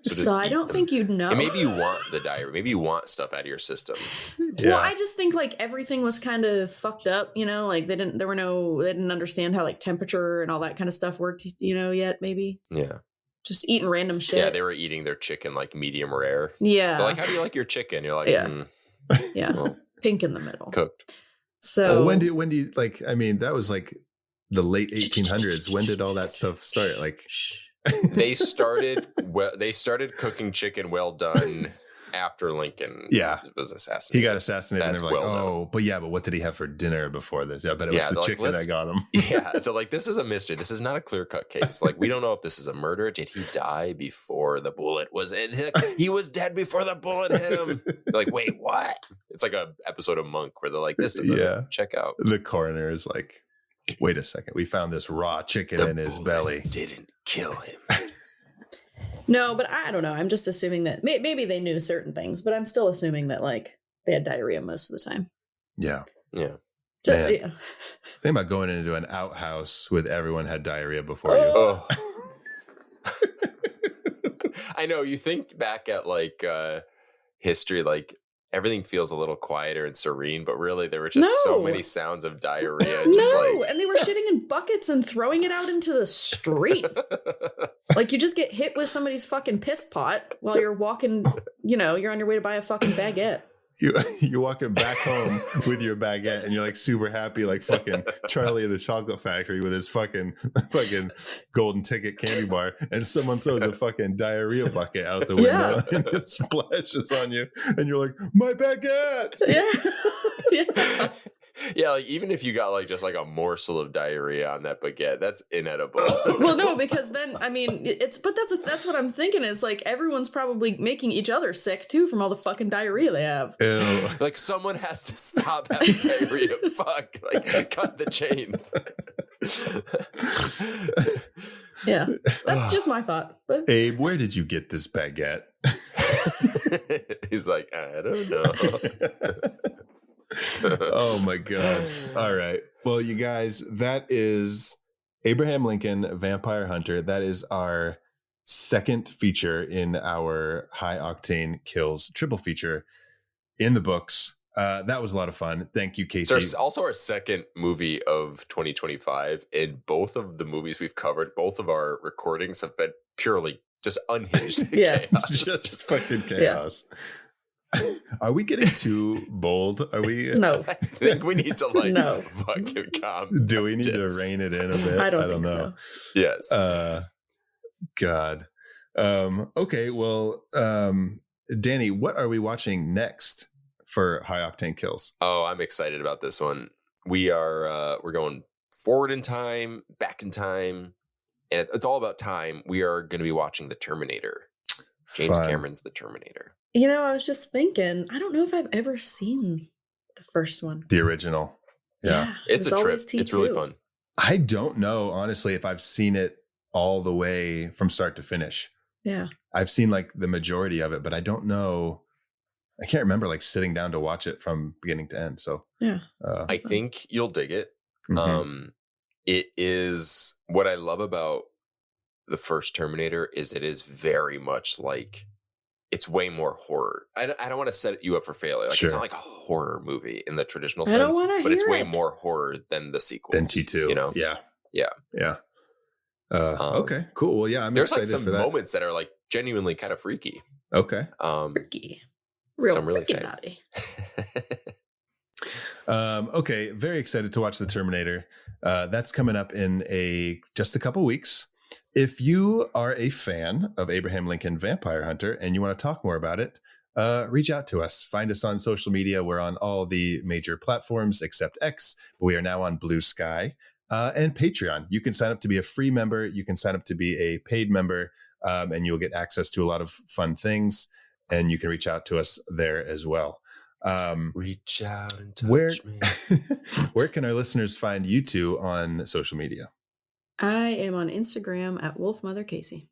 So I don't think you'd know. And maybe you want the diarrhea. Maybe you want stuff out of your system. Well, I just think like everything was kind of fucked up, like they didn't understand how like temperature and all that kind of stuff worked, yet maybe. Yeah. Just eating random shit. Yeah, they were eating their chicken like medium rare. Yeah. They're like, how do you like your chicken? You're like, yeah, well, pink in the middle. Cooked. So when do you like, I mean, that was like the late 1800s. When did all that stuff start? Like they started cooking chicken well done after Lincoln was assassinated. He got assassinated and they're like, but what did he have for dinner before this? Yeah, I bet it was the chicken that got him. Yeah, they're like, this is a mystery. This is not a clear-cut case. Like, we don't know if this is a murder. Did he die before the bullet was in him? He was dead before the bullet hit him. They're like, wait, what? It's like a episode of Monk where they're like, this is check out. The coroner is like, wait a second. We found this raw chicken in his belly. Didn't kill him. No, but I don't know. I'm just assuming that maybe they knew certain things, but I'm still assuming that like they had diarrhea most of the time. Yeah. Yeah. Think about going into an outhouse with everyone had diarrhea before you. Oh. I know. You think back at like history, like everything feels a little quieter and serene, but really there were just so many sounds of diarrhea. And they were shitting in buckets and throwing it out into the street. Like you just get hit with somebody's fucking piss pot while you're walking, you're on your way to buy a fucking baguette. You're walking back home with your baguette and you're like super happy, like fucking Charlie of the Chocolate Factory with his fucking golden ticket candy bar, and someone throws a fucking diarrhea bucket out the window and it splashes on you and you're like, my baguette. Yeah. Yeah, like even if you got like just like a morsel of diarrhea on that baguette, that's inedible. Well, no, because then I mean that's what I'm thinking is like everyone's probably making each other sick too from all the fucking diarrhea they have. Ew. Like someone has to stop having diarrhea. Fuck, like cut the chain. Yeah, that's just my thought. But Abe, where did you get this baguette? He's like, I don't know. Oh my god. All right, well, you guys, that is Abraham Lincoln, Vampire Hunter. That is our second feature in our High Octane Kills triple feature in the books. That was a lot of fun. Thank you, Casey. It's also our second movie of 2025, and both of the movies we've covered, both of our recordings have been purely just unhinged chaos. Just fucking chaos. Yeah. Are we getting too bold? Are we? No. I think we need to fucking calm. Do we need to rein it in a bit? I don't think know. So. Yes. God. Okay. Well, Danny, what are we watching next for High Octane Kills? Oh, I'm excited about this one. We're going forward in time, back in time, and it's all about time. We are going to be watching The Terminator. James Cameron's The Terminator. I was just thinking, I don't know if I've ever seen the first one. The original. Yeah. It's a trip. It's really fun. I don't know, honestly, if I've seen it all the way from start to finish. Yeah. I've seen like the majority of it, but I don't know. I can't remember like sitting down to watch it from beginning to end. So yeah, I think you'll dig it. Mm-hmm. It is what I love about the first Terminator is it is very much like it's way more horror. I don't want to set you up for failure. Like it's not like a horror movie in the traditional sense, but it's way more horror than the sequels. Than T2, you know? Yeah. Okay, cool. Well, yeah, I'm there's excited like some for that. moments that are like genuinely kind of freaky. Okay. Freaky. Real so I'm really freaky naughty. Okay, very excited to watch The Terminator. That's coming up in just a couple weeks. If you are a fan of Abraham Lincoln Vampire Hunter and you want to talk more about it, reach out to us. Find us on social media. We're on all the major platforms except X, but we are now on Blue Sky and Patreon. You can sign up to be a free member. You can sign up to be a paid member, and you'll get access to a lot of fun things. And you can reach out to us there as well. Reach out and touch me. Where can our listeners find you two on social media? I am on Instagram at WolfMotherCasey.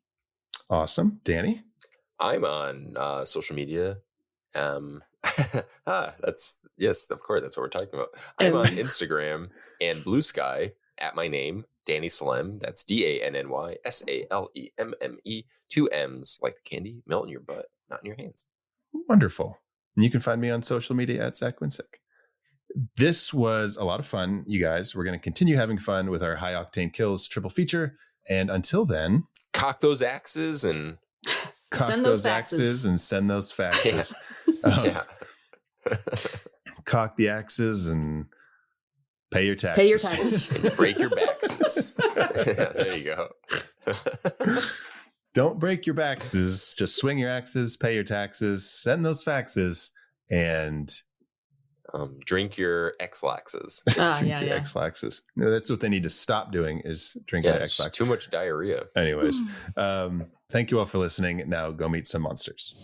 Awesome. Danny? I'm on social media. Yes, of course. That's what we're talking about. I'm on Instagram and Blue Sky at my name, Danny Salem. That's DANNY SALEMME, 2 M's, like the candy, melt in your butt, not in your hands. Wonderful. And you can find me on social media at Zach Winstead. This was a lot of fun, you guys. We're going to continue having fun with our High Octane Kills triple feature. And until then, cock those axes and send those faxes. And send those faxes. Cock the axes and pay your taxes. Pay your taxes. And break your backs. There you go. Don't break your backs. Just swing your axes, pay your taxes, send those faxes, and drink your X-Laxes. X-Laxes. No, that's what they need to stop doing is drinking X-Laxes. Too much diarrhea. Anyways, thank you all for listening. Now go meet some monsters.